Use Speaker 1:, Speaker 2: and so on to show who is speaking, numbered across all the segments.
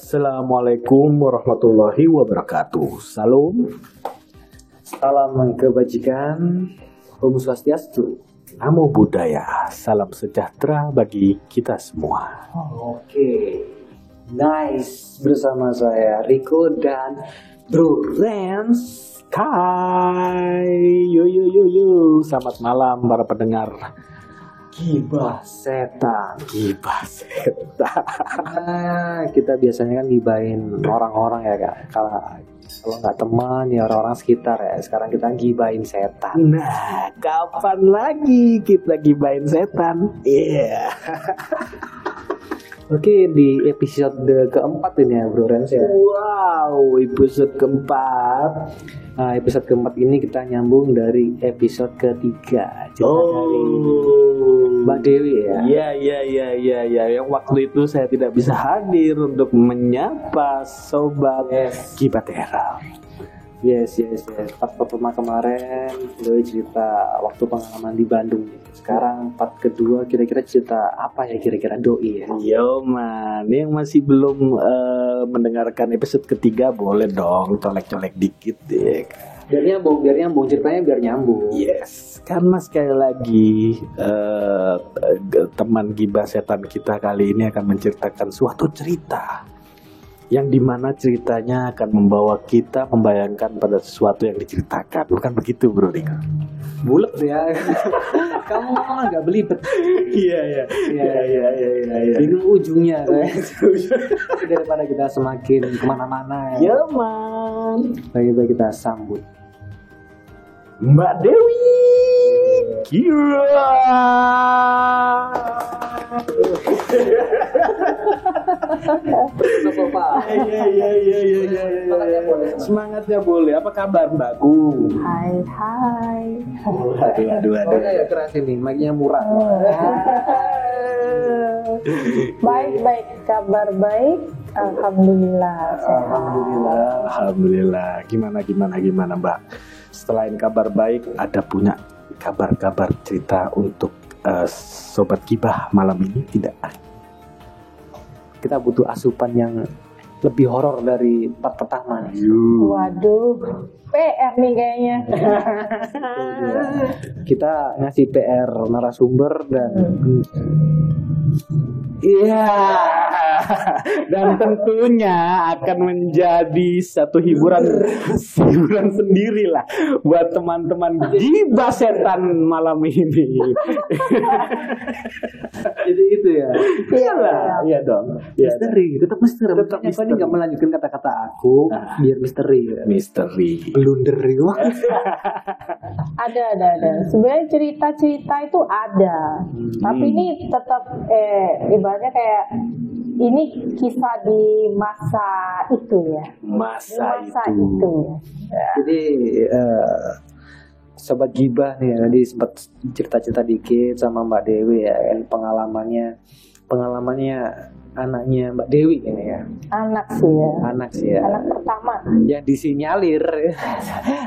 Speaker 1: Assalamualaikum warahmatullahi wabarakatuh. Salam kebajikan, Om Swastiastu, Namo Buddhaya, salam sejahtera bagi kita semua.
Speaker 2: Oke, nice. Bersama saya Rico dan Bro Rens.
Speaker 1: Hai, yo. Selamat malam para pendengar.
Speaker 2: Gibah setan.
Speaker 1: Nah, kita biasanya kan gibahin orang-orang ya kak. Kalau nggak teman ya orang-orang sekitar ya. Sekarang kita gibahin setan. Nah, kapan lagi kita gibahin setan? Iya.
Speaker 2: Oke, di episode keempat ini ya Bro Rens ya.
Speaker 1: Wow, episode keempat.
Speaker 2: Nah, episode keempat ini kita nyambung dari episode ketiga. Cerita dari Mbak Dewi ya.
Speaker 1: Iya. Yang waktu itu saya tidak bisa hadir untuk menyapa sobat Gibatera.
Speaker 2: Yes. Part pertama kemarin Dewi cerita waktu pengalaman di Bandung. Sekarang part kedua kira-kira cerita apa ya kira-kira Doi ya?
Speaker 1: Yo man, yang masih belum mendengarkan episode ketiga boleh dong colek-colek dikit deh.
Speaker 2: Biar nyambung ceritanya biar nyambung.
Speaker 1: Yes, karena sekali lagi teman gibah setan kita kali ini akan menceritakan suatu cerita yang dimana ceritanya akan membawa kita membayangkan pada sesuatu yang diceritakan, bukan begitu Bro Rik?
Speaker 2: Bulet ya. Kamu mah nggak belibet.
Speaker 1: Iya.
Speaker 2: Ini ujungnya daripada kita semakin kemana-mana
Speaker 1: ya man.
Speaker 2: Baik kita sambut
Speaker 1: Mbak Dewi Kira. Semangatnya boleh. Apa kabar Mbakku?
Speaker 3: Hai.
Speaker 1: Aduh.
Speaker 2: Ya keras ini, mic-nya murah.
Speaker 3: Baik, kabar baik. Alhamdulillah.
Speaker 1: Alhamdulillah. Gimana Mbak? Selain kabar baik, ada punya kabar-kabar cerita untuk sobat gibah malam ini tidak?
Speaker 2: Kita butuh asupan yang lebih horor dari part pertama nih.
Speaker 3: Waduh, PR nih kayaknya.
Speaker 2: Kita ngasih PR narasumber dan
Speaker 1: dan tentunya akan menjadi satu hiburan sendiri lah buat teman-teman gibah setan malam ini.
Speaker 2: Jadi itu ya.
Speaker 1: Iya dong.
Speaker 2: Misteri, tetap misteri. Tetap misteri. Nggak melanjutkan kata-kata aku, biar misteri. Ya.
Speaker 1: Misteri.
Speaker 2: Blunder itu.
Speaker 3: Ada. Sebenarnya cerita-cerita itu ada, tapi ini tetap ibaratnya kayak ini kisah di masa itu ya.
Speaker 1: Masa
Speaker 3: itu.
Speaker 1: Ya.
Speaker 2: Jadi sobat gibah nih tadi sempat cerita-cerita dikit sama Mbak Dewi ya kan pengalamannya anaknya Mbak Dewi ini ya.
Speaker 3: Anak sih ya. Anak pertama.
Speaker 2: Yang disinyalir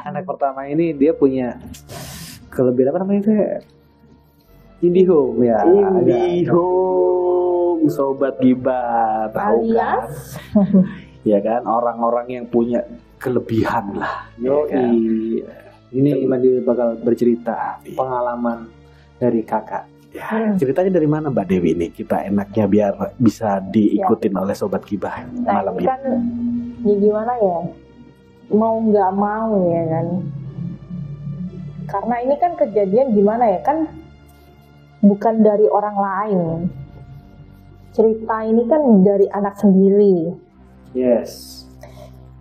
Speaker 2: anak pertama ini dia punya kelebihan apa namanya itu ya? IndiHome ya.
Speaker 1: IndiHome sobat gibah tahu kan? Ya kan orang-orang yang punya kelebihan lah.
Speaker 2: Yo ya kan? Ini Mbak bakal bercerita pengalaman dari kakak. Ya, ceritanya dari mana Mbak Dewi ini? Kita enaknya biar bisa diikutin oleh sobat gibah malam ini.
Speaker 3: Kan ya gimana ya? Mau nggak mau ya kan? Karena ini kan kejadian gimana ya kan? Bukan dari orang lain. Cerita ini kan dari anak sendiri.
Speaker 2: Yes.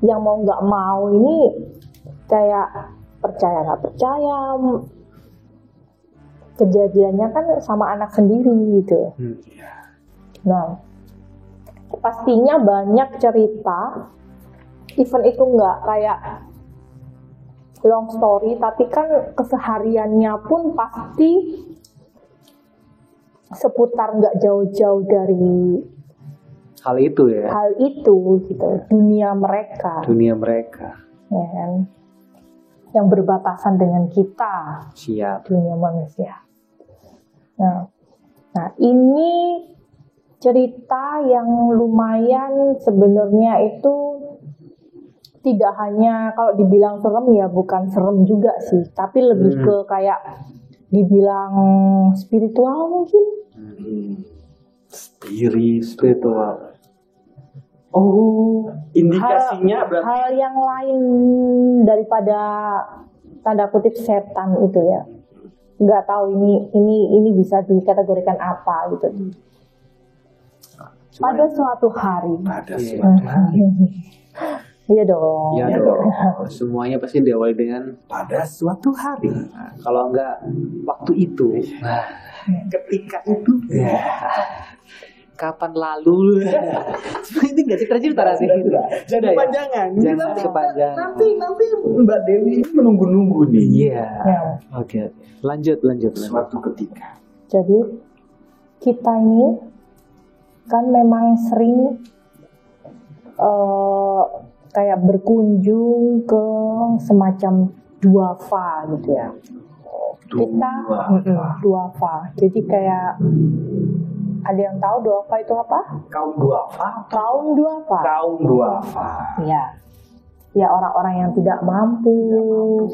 Speaker 3: Yang mau nggak mau ini kayak percaya nggak percaya. Kejadiannya kan sama anak sendiri gitu. Nah, pastinya banyak cerita, even itu nggak kayak long story, tapi kan kesehariannya pun pasti seputar nggak jauh-jauh dari
Speaker 2: hal itu ya.
Speaker 3: Hal itu gitu, dunia mereka. Ya kan? Yang berbatasan dengan kita.
Speaker 2: Siap.
Speaker 3: Dunia manusia. Nah ini cerita yang lumayan sebenarnya itu tidak hanya kalau dibilang serem ya bukan serem juga sih, tapi lebih ke kayak dibilang spiritual mungkin.
Speaker 2: Spiritual. Oh, indikasinya berarti
Speaker 3: Hal yang lain daripada tanda kutip setan itu ya. Nggak tahu ini bisa dikategorikan apa gitu. Pada suatu hari.
Speaker 2: pada suatu hari.
Speaker 3: Iya dong.
Speaker 1: Ya dong. Semuanya pasti diawali dengan
Speaker 2: Pada suatu hari.
Speaker 1: nah, kalau enggak waktu itu. Nah,
Speaker 2: Ketika itu.
Speaker 1: kapan lalu? Ini nggak cerita nanti.
Speaker 2: Jadi
Speaker 1: Sudah ya?
Speaker 2: panjangan.
Speaker 1: Jangan kepanjangan.
Speaker 2: Nanti Mbak Dewi ini menunggu-nunggu nih.
Speaker 1: Iya.
Speaker 3: Ya.
Speaker 1: Oke. Lanjut.
Speaker 2: Suatu ketika.
Speaker 3: Jadi kita ini kan memang sering kayak berkunjung ke semacam duafa gitu ya. Kita duafa. Jadi kayak ada yang tahu duafa itu apa?
Speaker 2: Kaum duafa.
Speaker 3: Kaum duafa.
Speaker 2: Kaum duafa.
Speaker 3: Ya. Ya orang-orang yang tidak mampu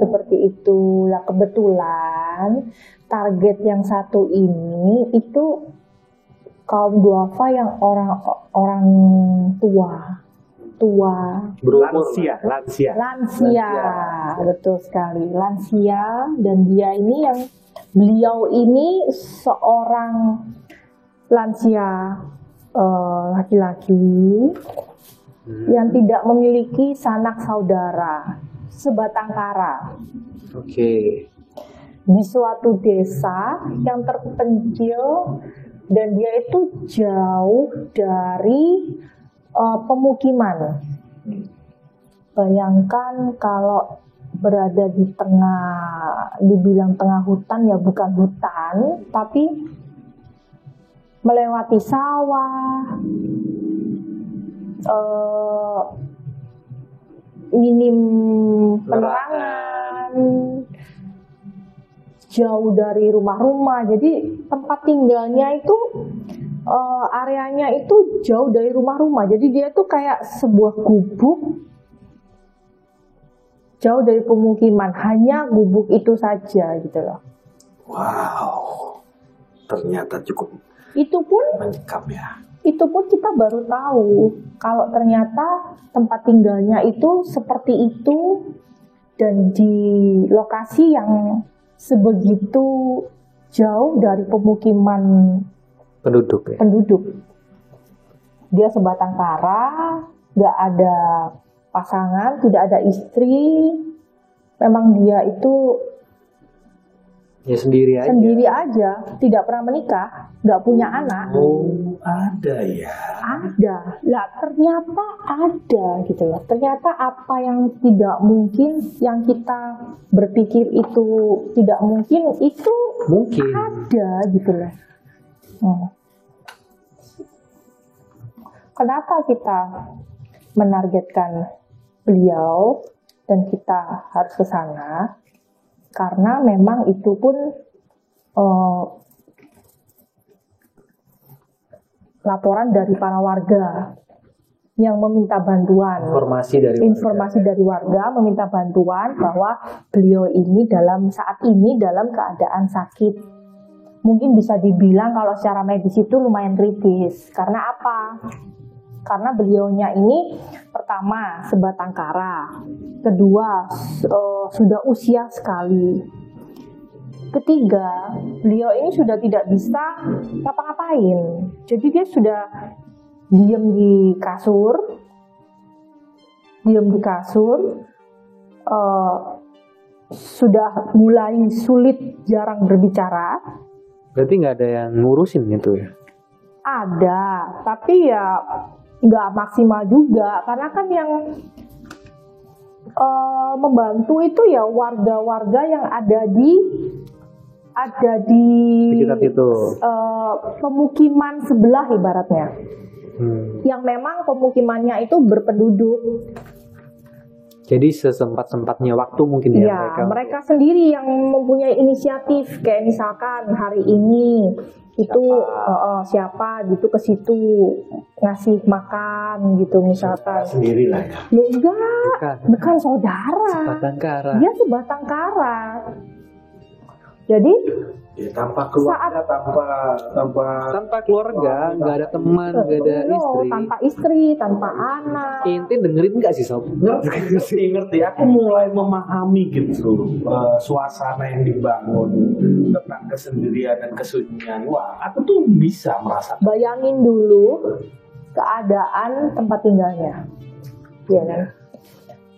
Speaker 3: seperti itu. Lah kebetulan target yang satu ini itu kaum duafa yang orang tua,
Speaker 1: Berumur.
Speaker 3: lansia, betul sekali, lansia. Dan beliau ini seorang lansia laki-laki yang tidak memiliki sanak saudara, sebatang kara.
Speaker 1: Oke.
Speaker 3: Di suatu desa yang terpencil dan dia itu jauh dari pemukiman. Bayangkan kalau berada di dibilang tengah hutan ya bukan hutan, tapi melewati sawah, minim penerangan, jauh dari rumah-rumah. Jadi tempat tinggalnya itu areanya itu jauh dari rumah-rumah. Jadi dia tuh kayak sebuah gubuk jauh dari pemukiman, hanya gubuk itu saja gitu loh.
Speaker 2: Wow. Ternyata cukup
Speaker 3: Itu pun
Speaker 2: menyekap ya.
Speaker 3: Itu pun kita baru tahu kalau ternyata tempat tinggalnya itu seperti itu dan di lokasi yang sebegitu jauh dari pemukiman
Speaker 1: Penduduk ya.
Speaker 3: Dia sebatang kara, nggak ada pasangan, tidak ada istri. Memang dia itu
Speaker 1: Ya sendiri
Speaker 3: aja, tidak pernah menikah, nggak punya anak.
Speaker 2: Oh, ada ya.
Speaker 3: Ada, lah ternyata ada gitu loh. Ternyata apa yang tidak mungkin, yang kita berpikir itu tidak mungkin, itu
Speaker 1: Mungkin.
Speaker 3: ada gitu loh. Kenapa kita menargetkan beliau dan kita harus ke sana? Karena memang itu pun laporan dari para warga yang meminta bantuan. Informasi dari warga meminta bantuan bahwa beliau ini saat ini dalam keadaan sakit. Mungkin bisa dibilang kalau secara medis itu lumayan kritis. Karena apa? Karena beliaunya ini pertama sebatang kara, kedua sudah usia sekali, ketiga beliau ini sudah tidak bisa ngapa-ngapain. Jadi dia sudah diam di kasur, sudah mulai sulit, jarang berbicara.
Speaker 1: Berarti nggak ada yang ngurusin gitu ya?
Speaker 3: Ada, tapi ya nggak maksimal juga, karena kan yang membantu itu ya warga-warga yang ada di
Speaker 1: sekitar itu.
Speaker 3: Pemukiman sebelah ibaratnya, yang memang pemukimannya itu berpenduduk.
Speaker 1: Jadi sesempat-sempatnya waktu mungkin ya
Speaker 3: mereka sendiri yang mempunyai inisiatif. Kayak misalkan hari ini itu siapa gitu ke situ ngasih makan gitu misalkan.
Speaker 2: Sendiri lah ya.
Speaker 3: Loh, enggak, bukan saudara.
Speaker 1: Sebatang kara.
Speaker 3: Dia sebatang kara. Jadi
Speaker 2: tanpa keluarga,
Speaker 1: tanpa keluarga, nggak ada teman, nggak ada istri.
Speaker 3: Tanpa istri, tanpa anak.
Speaker 1: Inti dengerin nggak sih Sob?
Speaker 2: Ngerti. Aku mulai memahami gitu suasana yang dibangun tentang kesendirian dan kesunyian. Wah, aku tuh bisa merasa.
Speaker 3: Bayangin dulu keadaan tempat tinggalnya, ya kan?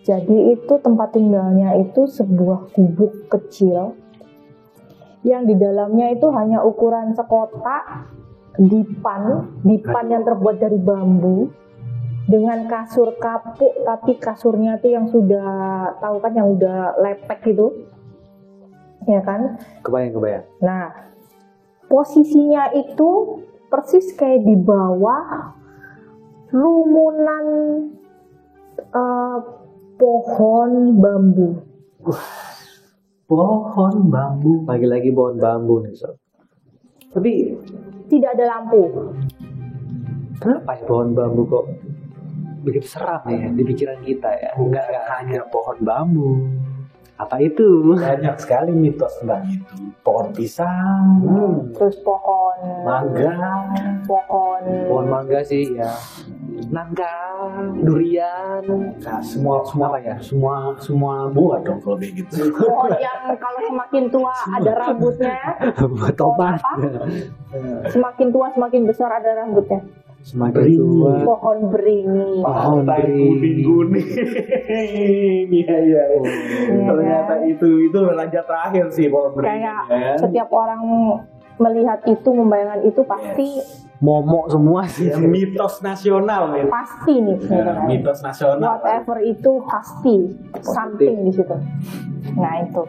Speaker 3: Jadi itu tempat tinggalnya itu sebuah gubuk kecil yang di dalamnya itu hanya ukuran sekotak, dipan yang terbuat dari bambu dengan kasur kapuk, tapi kasurnya itu yang sudah tahu kan, yang udah lepek gitu, ya kan?
Speaker 1: Kebayang.
Speaker 3: Nah, posisinya itu persis kayak di bawah rumunan pohon bambu.
Speaker 1: Pohon bambu, lagi-lagi pohon bambu nih Sob. Tapi
Speaker 3: tidak ada lampu.
Speaker 1: Kenapa ya pohon bambu kok begitu seram ya di pikiran kita ya?
Speaker 2: Enggak hanya pohon bambu.
Speaker 1: Apa itu?
Speaker 2: Banyak sekali mitos tentang itu. Pohon pisang,
Speaker 3: terus pohon
Speaker 2: mangga,
Speaker 1: pohon mangga sih ya. Nangka, durian,
Speaker 2: nah, semua buah dong kalau kayak gitu.
Speaker 3: Pohon yang kalau semakin tua ada rambutnya.
Speaker 1: Tomat.
Speaker 3: Semakin tua semakin besar ada rambutnya.
Speaker 1: Semakin tua.
Speaker 3: Pohon beringin.
Speaker 2: Pohon kuning. Iya. Ternyata itu raja terakhir sih pohon beringin.
Speaker 3: Kayak setiap orang melihat itu, membayangkan itu pasti
Speaker 1: momok semua sih.
Speaker 2: Ya, mitos nasional ya.
Speaker 3: Pasti nih.
Speaker 2: Mitos nasional.
Speaker 3: Whatever itu pasti something di situ. Nah itu.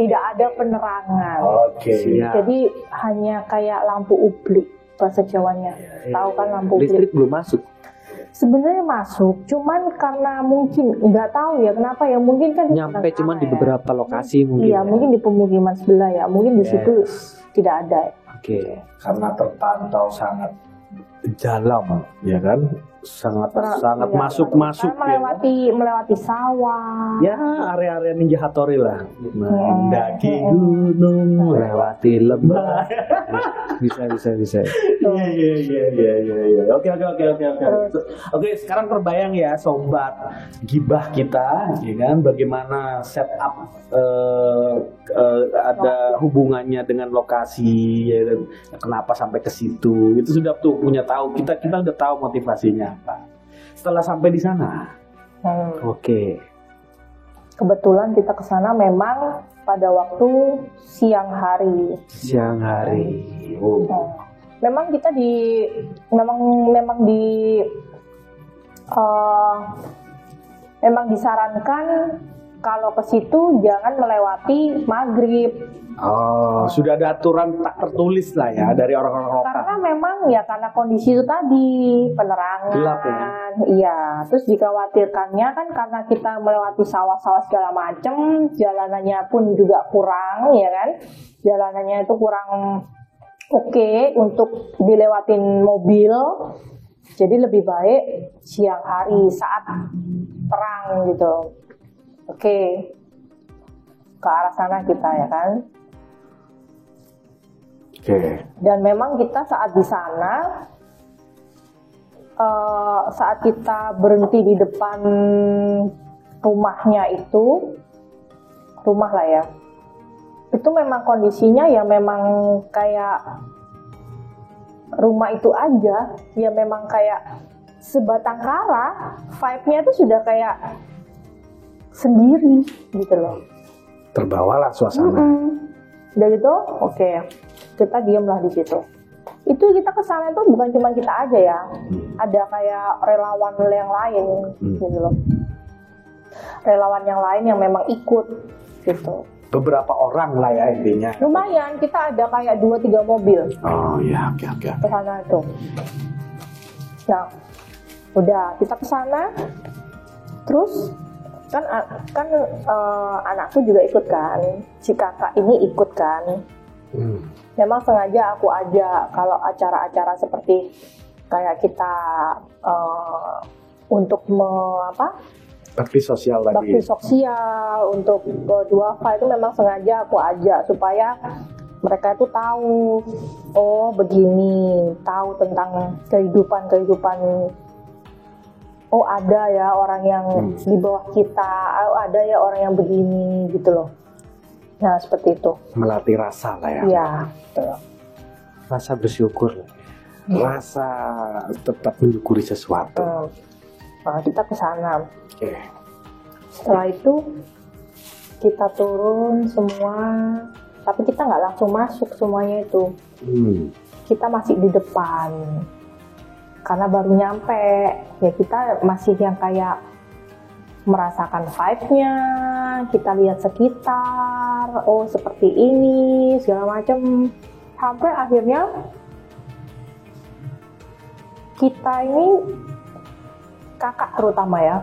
Speaker 3: Tidak ada penerangan. Jadi hanya kayak lampu ublik bahasa Jawanya. Tahu kan lampu ublik?
Speaker 1: Listrik belum masuk.
Speaker 3: Sebenarnya masuk, cuman karena mungkin nggak tahu ya kenapa ya, mungkin kan
Speaker 1: nyampe cuman di beberapa lokasi mungkin.
Speaker 3: Iya, mungkin di pemukiman sebelah ya, mungkin di situ tidak ada.
Speaker 2: Oke. Karena terpantau sangat dalam, ya kan? Sangat masuk
Speaker 3: melewati sawah.
Speaker 2: Ya, area-area Ninja Hattori lah. Mendaki gunung, melewati lembah.
Speaker 1: Bisa.
Speaker 2: Iya. Oke. Oke, sekarang terbayang ya sobat gibah kita, ya kan? Bagaimana setup ada hubungannya dengan lokasi, ya, dan kenapa sampai ke situ. Itu sudah tuh punya tahu. Kita udah tahu motivasinya apa. Setelah sampai di sana, oke.
Speaker 3: Kebetulan kita ke sana memang pada waktu siang hari. Memang kita memang disarankan kalau ke situ jangan melewati maghrib.
Speaker 2: Oh, sudah ada aturan tak tertulis lah ya dari orang-orang lokal.
Speaker 3: Karena memang ya karena kondisi itu tadi, penerangan.
Speaker 2: Gelap ya?
Speaker 3: Iya, terus dikhawatirkannya kan karena kita melewati sawah-sawah segala macem, jalanannya pun juga kurang, ya kan? Jalanannya itu kurang oke untuk dilewatin mobil. Jadi lebih baik siang hari saat terang gitu. Oke. Ke arah sana kita ya kan. Dan memang kita saat di sana, saat kita berhenti di depan rumahnya itu, rumah lah ya, itu memang kondisinya ya memang kayak rumah itu aja, ya memang kayak sebatang kara, vibe-nya itu sudah kayak sendiri gitu loh.
Speaker 2: Terbawalah suasana.
Speaker 3: Udah gitu, oke. Kita diamlah di situ. Itu kita ke sana itu bukan cuma kita aja ya. Ada kayak relawan yang lain gitu loh. Relawan yang lain yang memang ikut gitu.
Speaker 2: Beberapa orang lah ya intinya.
Speaker 3: Lumayan, kita ada kayak 2-3 mobil.
Speaker 2: Oh iya, oke.
Speaker 3: Ke sana itu. Nah, udah kita ke sana. Terus kan anakku juga ikut kan, si kakak ini ikut kan. Memang sengaja aku ajak kalau acara-acara seperti kayak kita untuk
Speaker 2: bakti sosial lagi.
Speaker 3: Bakti sosial untuk duafa itu memang sengaja aku ajak supaya mereka itu tahu, oh begini, tahu tentang kehidupan. Oh ada ya orang yang di bawah kita, oh ada ya orang yang begini gitu loh. Nah seperti itu.
Speaker 2: Melatih rasa lah ya.
Speaker 3: Iya, betul.
Speaker 2: Rasa bersyukur, rasa tetap mensyukuri sesuatu.
Speaker 3: Nah, kita ke sana.
Speaker 2: Okay.
Speaker 3: Setelah itu kita turun semua, tapi kita nggak langsung masuk semuanya itu. Kita masih di depan, karena baru nyampe. Ya kita masih yang kayak merasakan vibe-nya, kita lihat sekitar, oh seperti ini, segala macam. Sampai akhirnya kita ini, kakak terutama ya,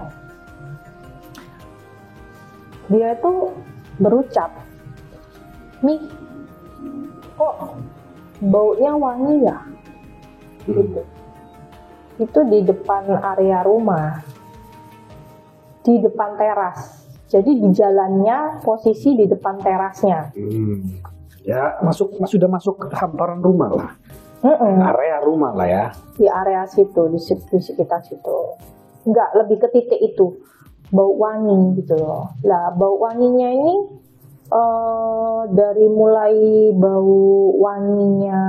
Speaker 3: dia itu berucap, "Mi, kok baunya wangi ya?" Gitu. Itu di depan area rumah, di depan teras. Jadi di jalannya posisi di depan terasnya.
Speaker 2: Ya sudah masuk hamparan rumah lah. Area rumah lah ya.
Speaker 3: Di area situ, di sekitar situ. Enggak, lebih ke titik itu. Bau wangi gitu loh. Lah bau wanginya ini dari mulai bau wanginya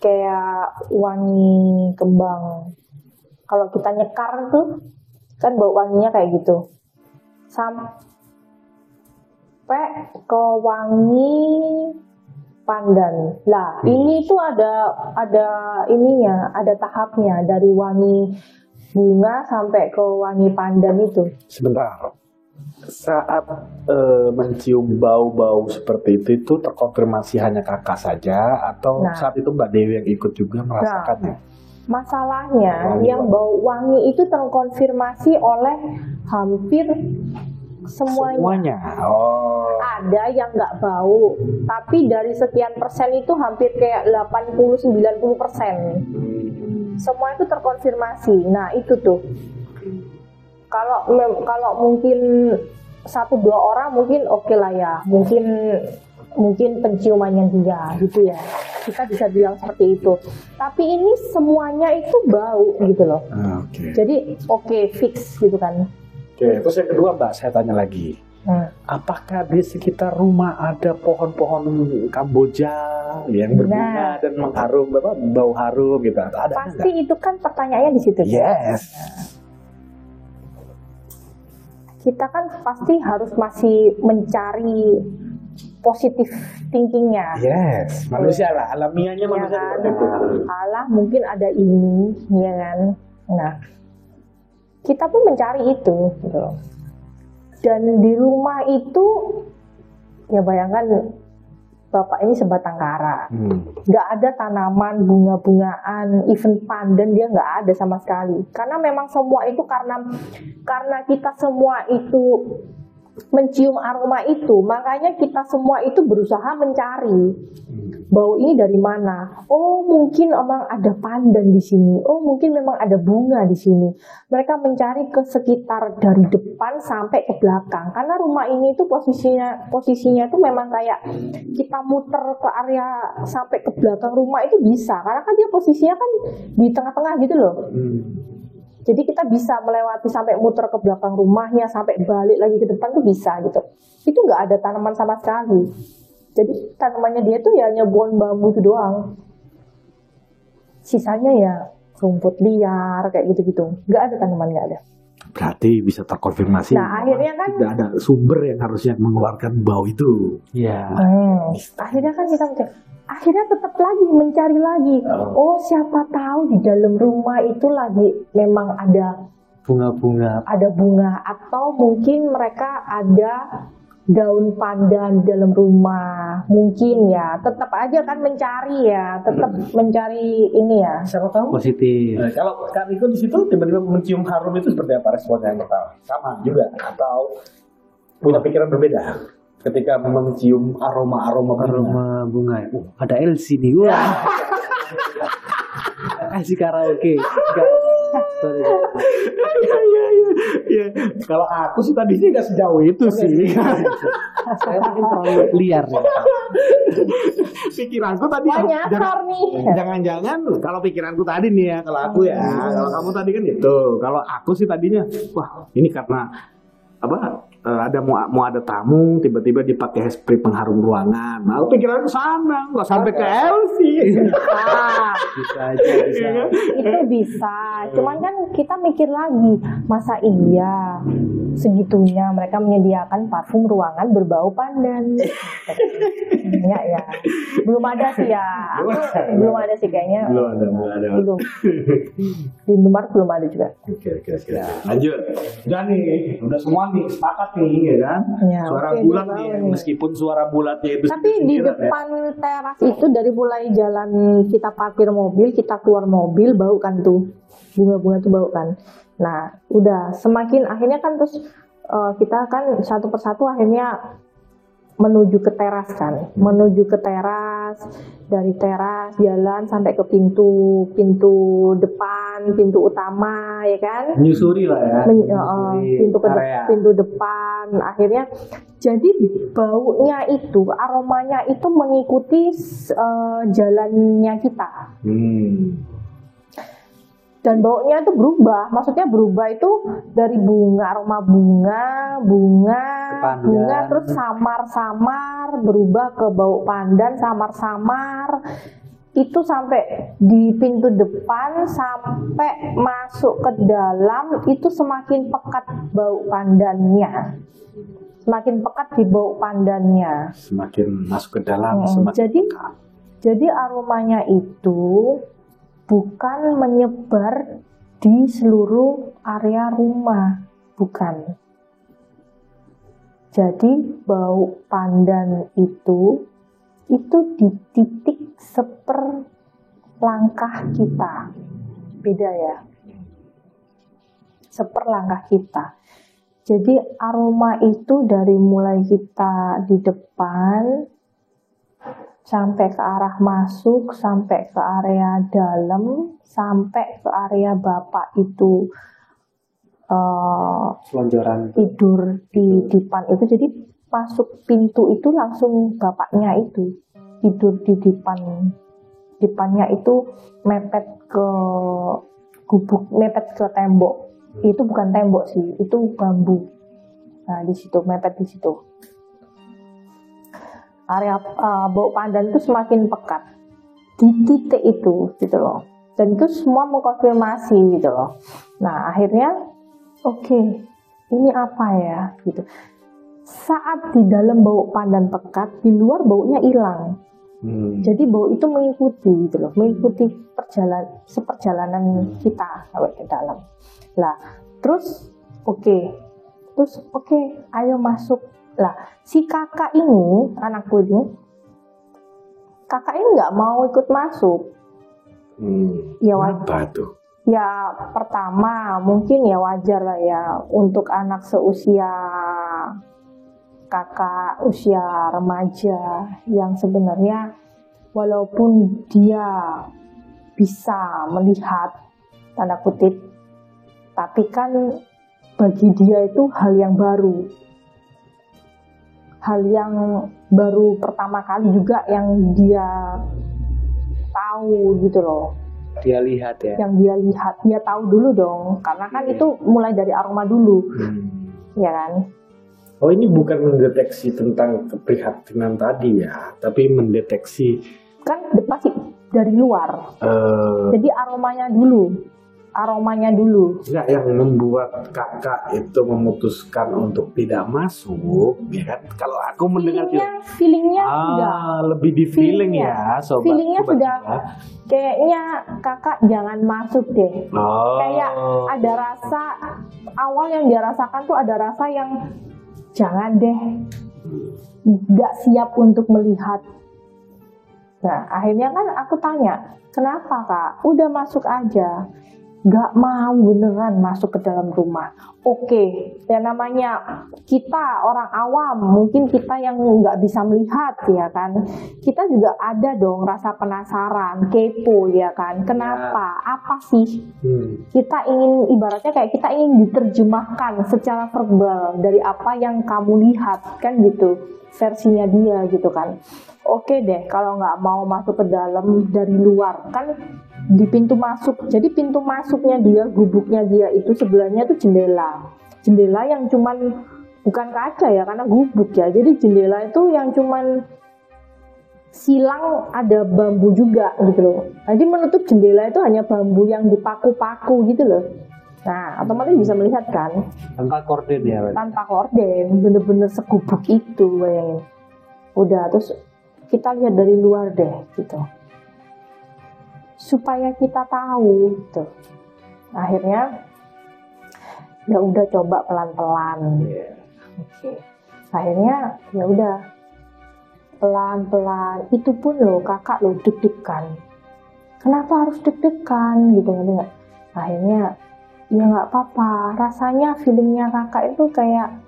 Speaker 3: kayak wangi kembang. Kalau kita nyekar tuh kan bau wanginya kayak gitu. Sampai ke wangi pandan. Lah, ini tuh ada ininya, ada tahapnya dari wangi bunga sampai ke wangi pandan itu.
Speaker 2: Sebentar. Saat mencium bau-bau seperti itu terkonfirmasi hanya kakak saja atau saat itu Mbak Dewi yang ikut juga merasakannya?
Speaker 3: Masalahnya yang bau wangi itu terkonfirmasi oleh hampir semuanya. Oh. Ada yang nggak bau, tapi dari sekian persen itu hampir kayak 80-90%. Semua itu terkonfirmasi. Nah itu tuh. Kalau mungkin 1-2 orang mungkin oke lah ya, mungkin penciumannya dia gitu ya, kita bisa bilang seperti itu. Tapi ini semuanya itu bau gitu loh. Jadi fix gitu kan.
Speaker 2: Terus yang kedua Mbak, saya tanya lagi, apakah di sekitar rumah ada pohon-pohon Kamboja yang berbunga dan mengharum, bau harum gitu? Ada
Speaker 3: pasti enggak? Itu kan pertanyaannya di situ.
Speaker 2: Yes.
Speaker 3: Kita kan pasti harus masih mencari positif thinkingnya.
Speaker 2: Yes, manusia lah, alamiahnya manusia
Speaker 3: kan? Allah mungkin ada ini, ya kan? Nah, kita pun mencari itu, gitu. Dan di rumah itu, ya bayangkan bapak ini sebatang kara, nggak ada tanaman, bunga-bungaan, even pandan dia nggak ada sama sekali. Karena memang semua itu karena kita semua itu mencium aroma itu, makanya kita semua itu berusaha mencari bau ini dari mana. Oh mungkin memang ada pandan di sini. Oh mungkin memang ada bunga di sini. Mereka mencari ke sekitar dari depan sampai ke belakang. Karena rumah ini itu posisinya itu memang kayak kita muter ke area sampai ke belakang rumah itu bisa. Karena kan dia posisinya kan di tengah-tengah gitu loh. Jadi kita bisa melewati sampai muter ke belakang rumahnya, sampai balik lagi ke depan tuh bisa gitu. Itu nggak ada tanaman sama sekali. Jadi tanamannya dia tuh ya hanya pohon bambu itu doang. Sisanya ya rumput liar kayak gitu-gitu. Nggak ada tanaman, nggak ada.
Speaker 2: Berarti bisa terkonfirmasi.
Speaker 3: Nah akhirnya kan
Speaker 2: tidak ada sumber yang harusnya mengeluarkan bau itu.
Speaker 1: Iya.
Speaker 3: Akhirnya kan kita akhirnya tetap lagi mencari lagi. Oh siapa tahu di dalam rumah itu lagi memang ada
Speaker 1: bunga-bunga.
Speaker 3: Ada bunga atau mungkin mereka ada daun pandan di dalam rumah, mungkin ya tetap aja kan mencari ya, tetap mencari ini ya.
Speaker 2: Siapa tahu positif.
Speaker 4: Nah, kalau Kak Riko di situ tiba-tiba mencium harum itu seperti apa responnya yang pertama? Sama juga atau punya pikiran berbeda ketika mencium aroma
Speaker 2: bunga. Ada LC nih. Wah. Kasih karaoke.
Speaker 4: Iya. Kalau aku sih tadi sih nggak sejauh itu sih.
Speaker 2: Saya mungkin terlalu liar ya.
Speaker 4: Pikiranku tadi jangan-jangan kalau pikiranku tadi nih ya, kalau aku ya, kalau kamu tadi kan gitu. Kalau aku sih tadinya, wah ini karena apa? Ada mau ada tamu tiba-tiba dipakai spray pengharum ruangan. Nah, pikiranku sana, nggak sampai ke LC.
Speaker 2: Bisa aja.
Speaker 3: Itu bisa. Cuman kan kita mikir lagi, masa iya segitunya mereka menyediakan parfum ruangan berbau pandan? Ya. Belum ada sih ya. Belum ada sih kayaknya.
Speaker 4: Belum ada.
Speaker 3: Belum. Di Indomaret belum ada juga.
Speaker 4: Oke. Lanjut. Udah nih, udah semua nih sepakat nih ya kan.
Speaker 3: Ya,
Speaker 4: Suara bulat nih, meskipun suara bulatnya itu.
Speaker 3: Tapi di depan teras itu dari mulai jalan kita parkir mobil, kita keluar mobil bau kan tuh. Bunga-bunga tuh bau kan. Nah, udah semakin akhirnya kan terus kita kan satu persatu akhirnya menuju ke teras kan, menuju ke teras, dari teras jalan sampai ke pintu depan, pintu utama ya kan,
Speaker 2: Menyusuri lah ya.
Speaker 3: pintu depan, akhirnya jadi baunya itu, aromanya itu mengikuti jalannya kita. Dan baunya itu berubah, maksudnya berubah itu dari aroma bunga, terus samar-samar, berubah ke bau pandan, samar-samar, itu sampai di pintu depan, sampai masuk ke dalam, itu semakin pekat bau pandannya. Semakin pekat di bau pandannya.
Speaker 4: Semakin masuk ke dalam,
Speaker 3: jadi aromanya itu bukan menyebar di seluruh area rumah, bukan. Jadi bau pandan itu di titik seperlangkah kita, beda ya, seperlangkah kita. Jadi aroma itu dari mulai kita di depan sampai ke arah masuk, sampai ke area dalam, sampai ke area bapak itu
Speaker 2: Selonjoran
Speaker 3: tidur di depan itu. Jadi masuk pintu itu langsung bapaknya itu tidur di depannya itu mepet ke gubuk, mepet ke tembok. Itu bukan tembok sih, itu bambu. Nah di situ mepet di situ. Area bau pandan itu semakin pekat di titik itu gitu loh, dan itu semua mengkonfirmasi gitu loh. Nah akhirnya oke, ini apa ya gitu. Saat di dalam bau pandan pekat, di luar baunya hilang. Jadi bau itu mengikuti gitu loh, mengikuti perjalanan kita sampai ke dalam. Lah terus oke, ayo masuk. Lah, si kakak ini, anakku ini, kakak ini nggak mau ikut masuk. Ya
Speaker 4: apa tuh?
Speaker 3: Ya pertama mungkin ya wajar lah ya untuk anak seusia kakak, usia remaja yang sebenarnya walaupun dia bisa melihat tanda kutip, tapi kan bagi dia itu hal yang baru. Hal yang baru pertama kali juga yang dia tahu gitu loh.
Speaker 2: dia lihat ya.
Speaker 3: Yang dia lihat, dia tahu dulu dong. Karena kan itu mulai dari aroma dulu. Ya kan?
Speaker 4: Oh ini bukan mendeteksi tentang keprihatinan tadi ya, tapi mendeteksi.
Speaker 3: Kan pasti dari luar. Jadi aromanya dulu.
Speaker 4: Enggak, yang membuat kakak itu memutuskan untuk tidak masuk, ya kan? Kalau aku mendengar
Speaker 3: feelingnya sudah
Speaker 4: lebih di feeling ya, sobat.
Speaker 3: Feelingnya sudah kayaknya kakak jangan masuk deh. Kayak ada rasa awal yang dia rasakan tuh, ada rasa yang jangan deh, nggak siap untuk melihat. Nah, akhirnya kan aku tanya, kenapa kak? Udah masuk aja. Nggak mau beneran masuk ke dalam rumah. Oke, ya namanya kita orang awam, mungkin kita yang nggak bisa melihat ya kan. Kita juga ada dong rasa penasaran, kepo ya kan. Kenapa? Apa sih? Kita ingin, ibaratnya kayak kita ingin diterjemahkan secara verbal dari apa yang kamu lihat kan gitu. Versinya dia gitu kan. Oke deh, kalau nggak mau masuk ke dalam dari luar kan di pintu masuk. Jadi pintu masuknya dia, gubuknya dia itu sebelahnya itu jendela yang cuman bukan kaca ya karena gubuk ya. Jadi jendela itu yang cuman silang ada bambu juga gitu loh. Jadi menutup jendela itu hanya bambu yang dipaku-paku gitu loh. Nah, otomatis bisa melihat kan
Speaker 2: Tanpa korden ya.
Speaker 3: tanpa korden, bener-bener segubuk itu, bayangin. Udah, terus kita lihat dari luar deh gitu, supaya kita tahu gitu. Akhirnya ya udah coba pelan-pelan. Oke. Akhirnya ya udah pelan-pelan. Itu pun loh kakak loh deg-degan. Kenapa harus deg-degan gitu nggak? Akhirnya ya nggak apa-apa. Rasanya feelingnya kakak itu kayak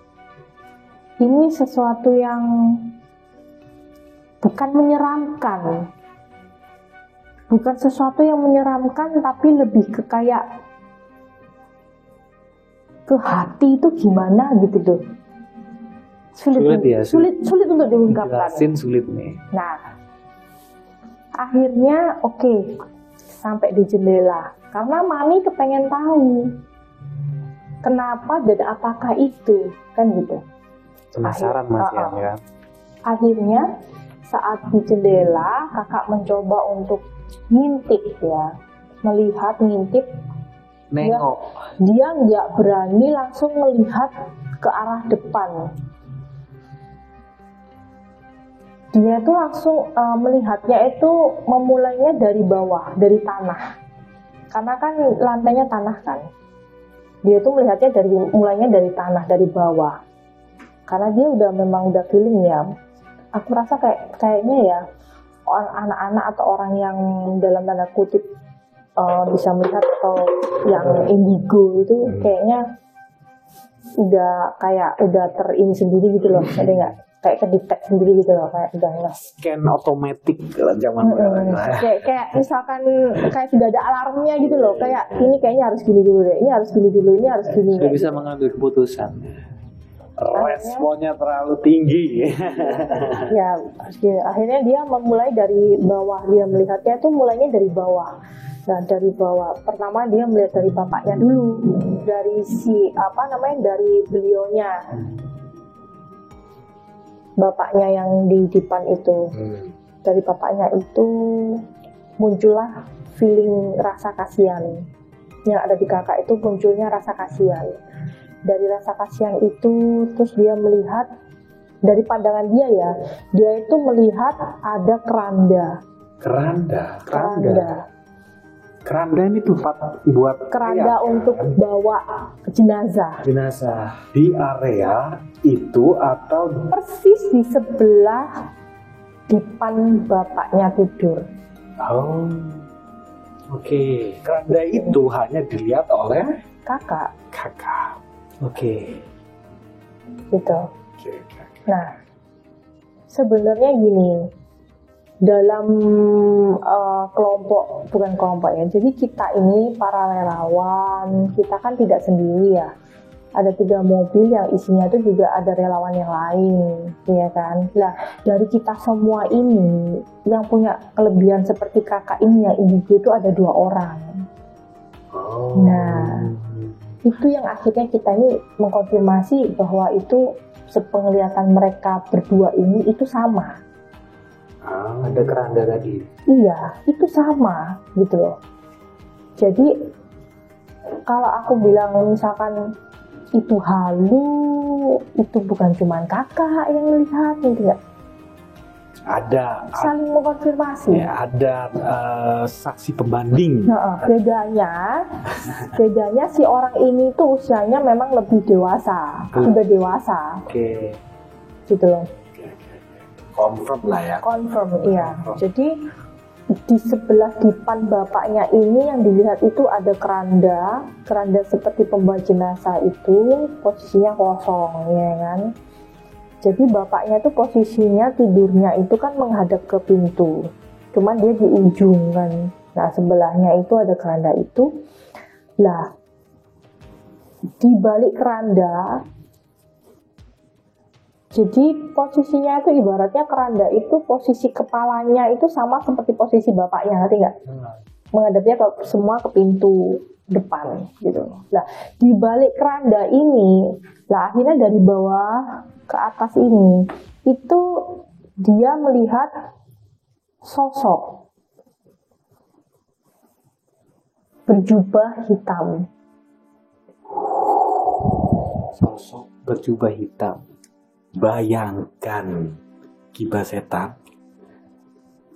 Speaker 3: ini sesuatu yang bukan menyeramkan. Bukan sesuatu yang menyeramkan, tapi lebih ke kayak ke hati itu gimana gitu loh. Sulit untuk diungkapkan.
Speaker 2: Sulit nih.
Speaker 3: Nah, akhirnya oke, sampai di jendela. Karena mami kepengen tahu kenapa dan apakah itu, kan gitu.
Speaker 2: Penasaran Mas ya.
Speaker 3: Akhirnya saat di jendela kakak mencoba untuk ngintip ya, melihat, ngintip.
Speaker 2: Nengok.
Speaker 3: Dia nggak berani langsung melihat ke arah depan. Dia tuh langsung melihatnya itu memulainya dari bawah, dari tanah. Karena kan lantainya tanah kan. Dia tuh melihatnya mulainya dari tanah, dari bawah. Karena dia memang udah feeling ya. Aku rasa kayaknya ya anak-anak atau orang yang dalam tanda kutip bisa melihat atau yang indigo itu kayaknya udah terini sendiri gitu loh. Ada nggak? Kayak kedetek sendiri gitu loh, kayak udah
Speaker 2: scan otomatis zaman
Speaker 3: kayak misalkan kayak sudah ada alarmnya gitu loh, kayak ini kayaknya harus gini dulu deh, ini harus gini dulu, ini harus gini.
Speaker 2: Sudah bisa mengambil keputusan. Responnya terlalu tinggi.
Speaker 3: Ya, akhirnya dia memulai dari bawah. Dia melihatnya itu mulainya dari bawah. Nah, dari bawah. Pertama dia melihat dari bapaknya dulu, dari dari beliaunya. Bapaknya yang di depan itu. Dari bapaknya itu muncullah feeling rasa kasihan. Yang ada di kakak itu munculnya rasa kasihan. Dari rasa kasihan itu terus dia melihat, dari pandangan dia ya, dia itu melihat ada keranda.
Speaker 2: Keranda ini tempat buat
Speaker 3: keranda untuk bawa jenazah
Speaker 2: di area itu atau
Speaker 3: persis di sebelah depan bapaknya tidur.
Speaker 2: Oke. Keranda itu hanya dilihat oleh
Speaker 3: kakak.
Speaker 2: Oke.
Speaker 3: Gitu. Nah, sebenarnya gini, dalam bukan kelompok ya, jadi kita ini para relawan, kita kan tidak sendiri ya. Ada 3 mobil yang isinya itu juga ada relawan yang lain, ya kan. Nah, dari kita semua ini yang punya kelebihan seperti kakak ini yang indigo itu ada 2 orang. Nah, itu yang akhirnya kita ini mengkonfirmasi bahwa itu sepenglihatan mereka berdua ini itu sama.
Speaker 2: Ada keranda tadi.
Speaker 3: Iya, itu sama gitu loh. Jadi kalau aku bilang misalkan itu halu, itu bukan cuma kakak yang melihat, gitu nggak?
Speaker 2: Ada
Speaker 3: saling mengkonfirmasi.
Speaker 2: Ya, ada saksi pembanding.
Speaker 3: Nah, bedanya si orang ini tuh usianya memang lebih dewasa, sudah dewasa.
Speaker 2: Oke.
Speaker 3: Gitu loh.
Speaker 2: confirm lah ya.
Speaker 3: Confirm, iya. Jadi di sebelah dipan bapaknya ini yang dilihat itu ada keranda seperti pembawa jenazah itu posisinya kosong, ya kan. Jadi bapaknya tuh posisinya tidurnya itu kan menghadap ke pintu, cuman dia di ujung kan. Nah sebelahnya itu ada keranda itu. Lah di balik keranda, jadi posisinya itu ibaratnya keranda itu posisi kepalanya itu sama seperti posisi bapaknya, ngerti nggak? Menghadapnya semua ke pintu depan gitu. Nah di balik keranda ini, lah akhirnya dari bawah ke atas ini itu dia melihat sosok berjubah hitam.
Speaker 2: Sosok berjubah hitam. Bayangkan Kibah Setan,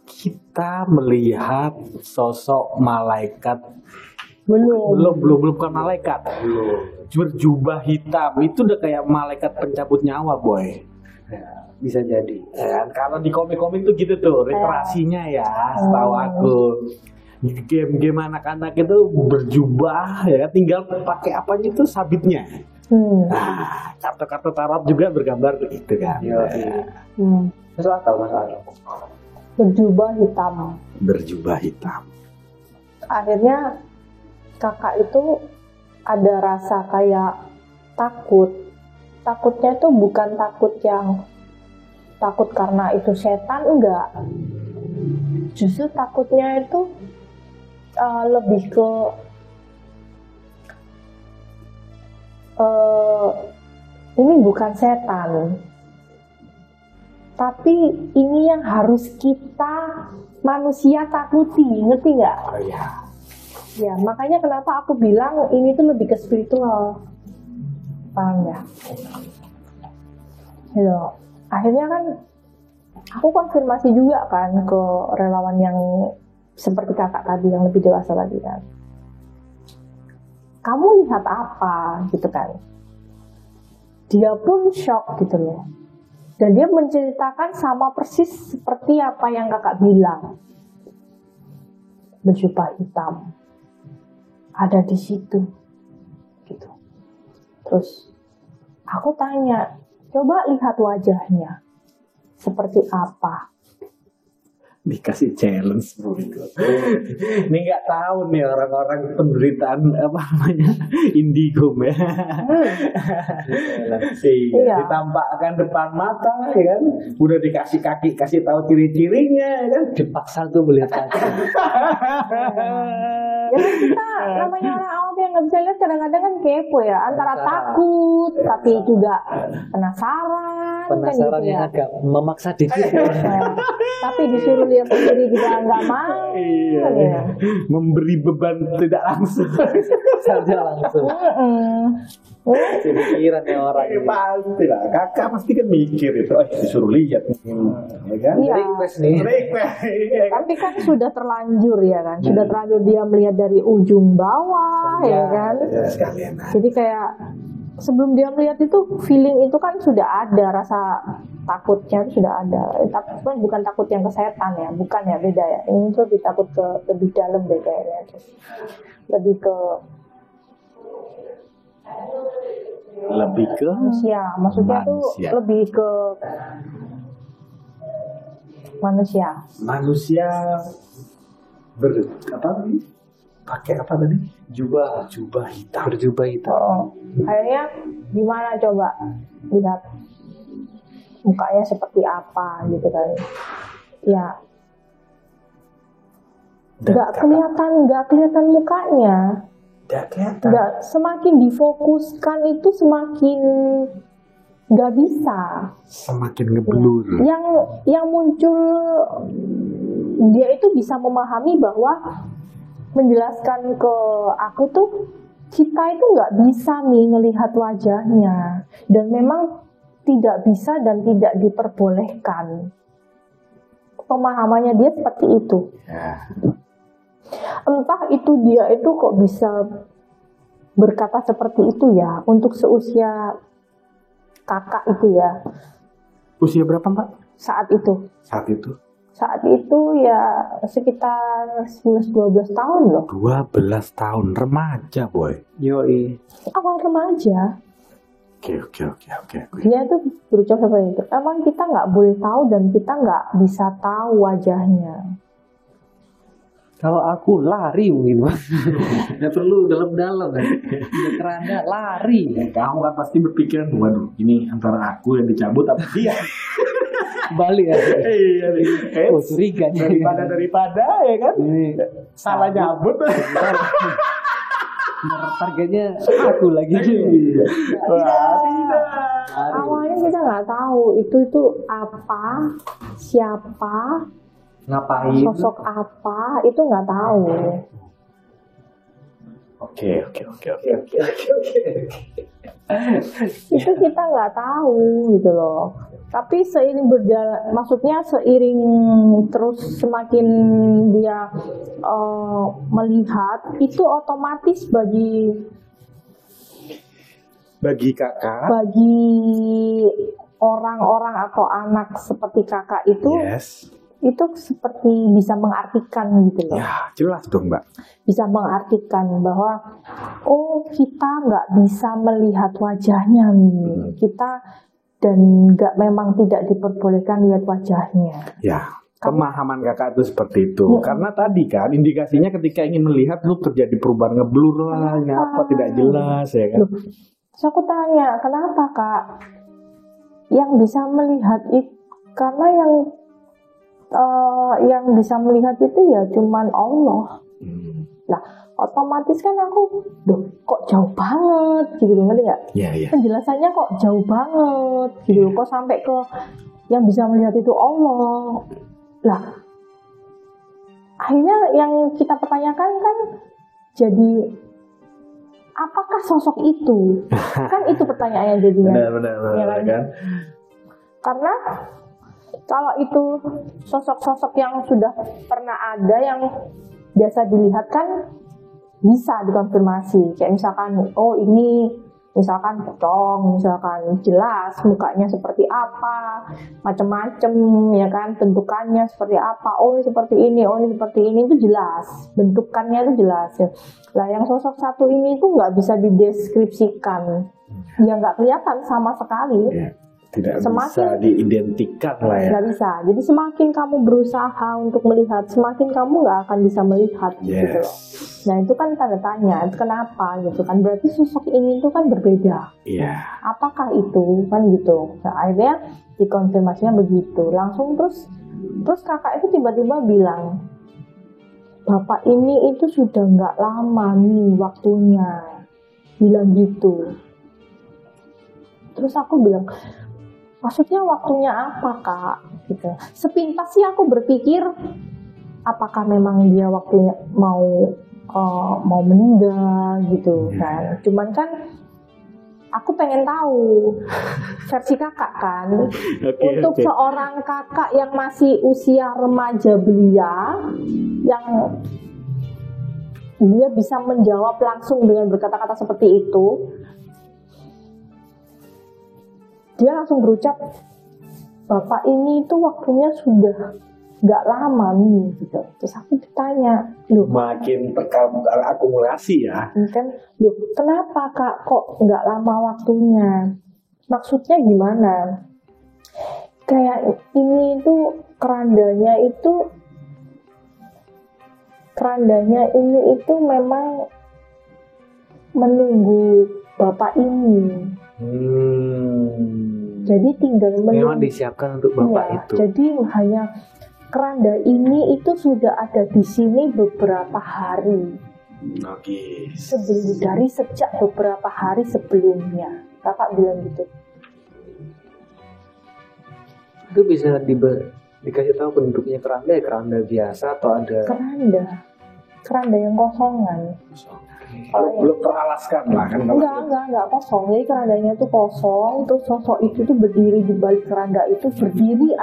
Speaker 2: kita melihat sosok malaikat belum bukan malaikat, berjubah hitam itu udah kayak malaikat pencabut nyawa, boy.
Speaker 1: Ya, bisa jadi.
Speaker 2: Ya, kalau di komik-komik tuh gitu tuh literasinya ya, setahu aku. Game-game anak-anak itu berjubah ya, tinggal pakai apanya itu sabitnya. Nah, kartu-kartu tarot juga bergambar begitu kan.
Speaker 1: Masuk akal.
Speaker 3: Berjubah hitam.
Speaker 2: Berjubah hitam.
Speaker 3: Akhirnya kakak itu ada rasa kayak takut. Takutnya itu bukan takut yang takut karena itu setan, enggak. Justru takutnya itu lebih ke ini bukan setan, tapi ini yang harus kita manusia takuti, ngerti nggak?
Speaker 2: Oh ya.
Speaker 3: Ya, makanya kenapa aku bilang ini tuh lebih ke spiritual. Paham ya? Gitu. Akhirnya kan aku konfirmasi juga kan ke relawan yang seperti kakak tadi yang lebih dewasa lagi kan. Kamu lihat apa gitu kan? Dia pun shock gitu loh. Dan dia menceritakan sama persis seperti apa yang kakak bilang. Berjubah hitam ada di situ gitu. Terus aku tanya, coba lihat wajahnya seperti apa.
Speaker 2: Dikasih challenge begitu. Ini nggak tahu nih orang-orang penderitaan apa namanya indigo ya. Iya. Ditampakkan depan mata ya kan, udah dikasih kaki, kasih tahu ciri-cirinya ya kan,
Speaker 1: Dipaksa tuh melihat kaki.
Speaker 3: Ya kan kita namanya orang awam yang nggak bisa lihat kadang-kadang kan kepo ya, antara takut tapi juga penasaran kan gitu
Speaker 1: Penasaran yang
Speaker 3: ya.
Speaker 1: agak memaksa diri.
Speaker 3: Nah, tapi disuruh lihat sendiri juga nggak mau.
Speaker 2: iya,
Speaker 3: Kan ya.
Speaker 2: memberi beban tidak langsung.
Speaker 1: Saja langsung. Pikiran ya orang ini.
Speaker 2: Pasti lah, kakak pasti kan mikir itu, disuruh lihat, ya kan?
Speaker 3: Iya.
Speaker 1: Request nih.
Speaker 2: Iya kan?
Speaker 3: Tapi kan sudah terlanjur ya kan, sudah terlanjur dia melihat dari ujung bawah ya kan.
Speaker 2: Ya, sekalian.
Speaker 3: Jadi kayak sebelum dia melihat itu feeling itu kan sudah ada, rasa takutnya itu sudah ada. Tapi bukan takut yang ke setan ya, bukan ya, beda ya. Ini tuh lebih takut ke lebih dalam deh kayaknya. Lebih ke manusia, maksudnya tuh lebih ke manusia.
Speaker 2: Manusia apa nih? Pakai apa tadi? Jubah hitam.
Speaker 1: Berjubah hitam.
Speaker 3: Oh, akhirnya gimana coba lihat mukanya seperti apa gitu kan? Ya, nggak kelihatan mukanya. Nggak, semakin difokuskan itu semakin nggak bisa.
Speaker 2: Semakin ngeblur.
Speaker 3: Yang muncul dia itu bisa memahami bahwa menjelaskan ke aku tuh kita itu nggak bisa nih ngelihat wajahnya dan memang tidak bisa dan tidak diperbolehkan. Pemahamannya dia seperti itu.
Speaker 2: Ya.
Speaker 3: Entah itu dia itu kok bisa berkata seperti itu ya untuk seusia kakak itu ya.
Speaker 2: Usia berapa, Mbak?
Speaker 3: saat itu. Saat itu ya sekitar 11-12 tahun loh.
Speaker 4: 12 tahun, remaja boy.
Speaker 1: Yoi.
Speaker 3: Awal remaja.
Speaker 4: Oke.
Speaker 3: Dia tuh berucap seperti itu. Emang kita nggak boleh tahu dan kita nggak bisa tahu wajahnya.
Speaker 1: Kalau aku lari mungkin Mas. Nggak perlu dalam-dalam kan. Udah keranda lari.
Speaker 4: Kamu kan pasti berpikiran, waduh, ini antara aku yang dicabut apa dia?
Speaker 1: Balik ya.
Speaker 4: Iya.
Speaker 1: Oh curiga
Speaker 4: Daripada ya kan?
Speaker 1: Ini
Speaker 4: Salah nyabut.
Speaker 1: targetnya aku lagi.
Speaker 4: Wah, tidak.
Speaker 3: Awalnya kita nggak tahu itu apa, siapa,
Speaker 1: Ngapain?
Speaker 3: sosok apa, itu nggak tahu.
Speaker 4: Oke.
Speaker 3: Itu kita nggak tahu gitu loh. Tapi seiring berjalan, maksudnya seiring terus semakin dia melihat, itu otomatis bagi
Speaker 4: kakak,
Speaker 3: bagi orang-orang atau anak seperti kakak itu,
Speaker 4: yes,
Speaker 3: itu seperti bisa mengartikan gitu loh.
Speaker 4: ya jelas dong Mbak.
Speaker 3: Bisa mengartikan bahwa oh kita nggak bisa melihat wajahnya nih, kita dan memang tidak diperbolehkan lihat wajahnya.
Speaker 4: Ya, pemahaman kakak itu seperti itu. Karena tadi kan indikasinya ketika ingin melihat lu terjadi perubahan ngeblur lah, ini apa tidak jelas ya kan.
Speaker 3: Loh, terus aku tanya kenapa kak yang bisa melihat itu, karena yang bisa melihat itu ya cuman Allah. Nah otomatis kan aku, kok jauh banget gitu loh, ngerti nggak?
Speaker 4: Iya.
Speaker 3: Penjelasannya kok jauh banget gitu loh, kok sampai ke yang bisa melihat itu Allah. Lah, akhirnya yang kita pertanyakan kan jadi apakah sosok itu? Kan itu pertanyaannya jadinya.
Speaker 4: Benar
Speaker 3: Ya kan? Karena kalau itu sosok-sosok yang sudah pernah ada yang biasa dilihat kan bisa dikonfirmasi, kayak misalkan oh ini misalkan pocong, misalkan jelas mukanya seperti apa, macam-macam ya kan, bentukannya seperti apa, oh ini seperti ini, oh ini seperti ini, itu jelas, bentukannya itu jelas ya. Lah yang sosok satu ini itu nggak bisa dideskripsikan, ya nggak kelihatan sama sekali.
Speaker 4: Ya, tidak bisa diidentikan lah ya.
Speaker 3: Nggak bisa. Jadi semakin kamu berusaha untuk melihat, semakin kamu nggak akan bisa melihat gitu loh. Nah itu kan tanda tanya, itu kenapa gitu kan? Berarti sosok ini itu kan berbeda.
Speaker 4: Iya.
Speaker 3: Apakah itu kan gitu? Nah, akhirnya dikonfirmasinya begitu. Langsung terus kakak itu tiba-tiba bilang, bapak ini itu sudah nggak lama nih waktunya, bilang gitu. Terus aku bilang, maksudnya waktunya apa kak? Gitu. Sepintas sih aku berpikir, apakah memang dia waktunya mau meninggal gitu kan? Cuman kan aku pengen tahu versi kakak kan. Untuk seorang kakak yang masih usia remaja belia, yang dia bisa menjawab langsung dengan berkata-kata seperti itu, dia langsung berucap, bapak ini itu waktunya sudah nggak lama nih gitu. Terus aku ditanya,
Speaker 4: makin akumulasi ya
Speaker 3: kan, kenapa kak kok nggak lama waktunya, maksudnya gimana? Kayak ini itu kerandanya ini itu memang menunggu bapak ini. Jadi tinggal
Speaker 1: memang disiapkan untuk bapak itu.
Speaker 3: Jadi hanya keranda ini itu sudah ada di sini beberapa hari. Dari sejak beberapa hari sebelumnya. Kakak bilang gitu.
Speaker 1: Itu bisa dikasih tahu bentuknya keranda ya, keranda biasa atau ada
Speaker 3: keranda yang kosongan.
Speaker 4: Belum teralaskan lah kan?
Speaker 3: Enggak kosong. Jadi kerandanya itu kosong, terus sosok itu tuh berdiri di balik keranda itu, berdiri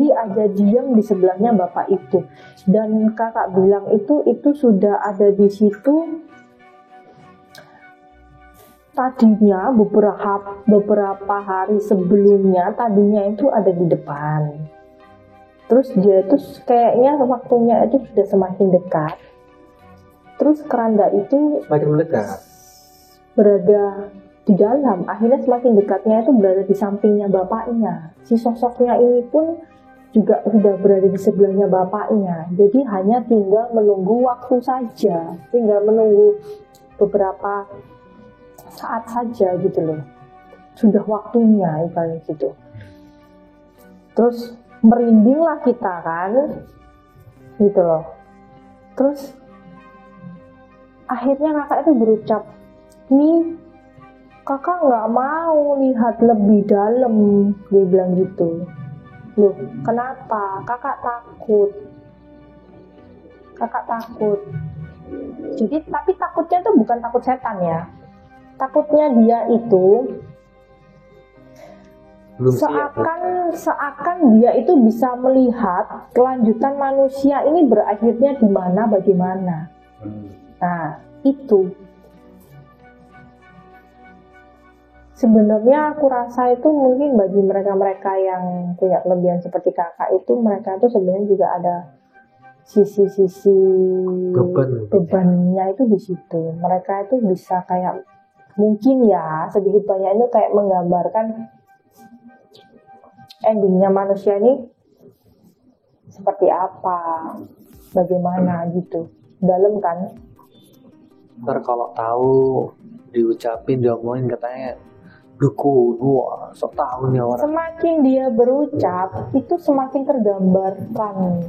Speaker 3: aja diam di sebelahnya bapak itu. Dan kakak bilang itu sudah ada di situ tadinya beberapa hari sebelumnya tadinya itu ada di depan. Terus dia itu kayaknya waktunya itu sudah semakin dekat. Terus keranda itu
Speaker 2: Semakin mendekat.
Speaker 3: berada di dalam. Akhirnya semakin dekatnya itu berada di sampingnya bapaknya. Si sosoknya ini pun juga sudah berada di sebelahnya bapaknya. Jadi hanya tinggal menunggu waktu saja. Tinggal menunggu beberapa saat saja gitu loh. Sudah waktunya ibaratnya gitu. Terus merindinglah kita kan gitu loh. Terus akhirnya kakak itu berucap, nih kakak nggak mau lihat lebih dalam, dia bilang gitu. Loh kenapa? Kakak takut. Jadi tapi takutnya itu bukan takut setan ya. Takutnya dia itu seakan dia itu bisa melihat kelanjutan manusia ini berakhirnya di mana, bagaimana. Nah itu sebenarnya aku rasa itu mungkin bagi mereka-mereka yang punya kelebihan seperti kakak itu, mereka itu sebenarnya juga ada sisi-sisi bebannya itu di situ. Mereka itu bisa kayak mungkin ya sedikit banyak itu kayak menggambarkan endingnya manusia ini seperti apa, bagaimana gitu. Dalam kan.
Speaker 1: Ntar kalau tahu diucapin diomongin katanya dukun, wah sok tahu nih orang.
Speaker 3: Semakin dia berucap itu semakin tergambarkan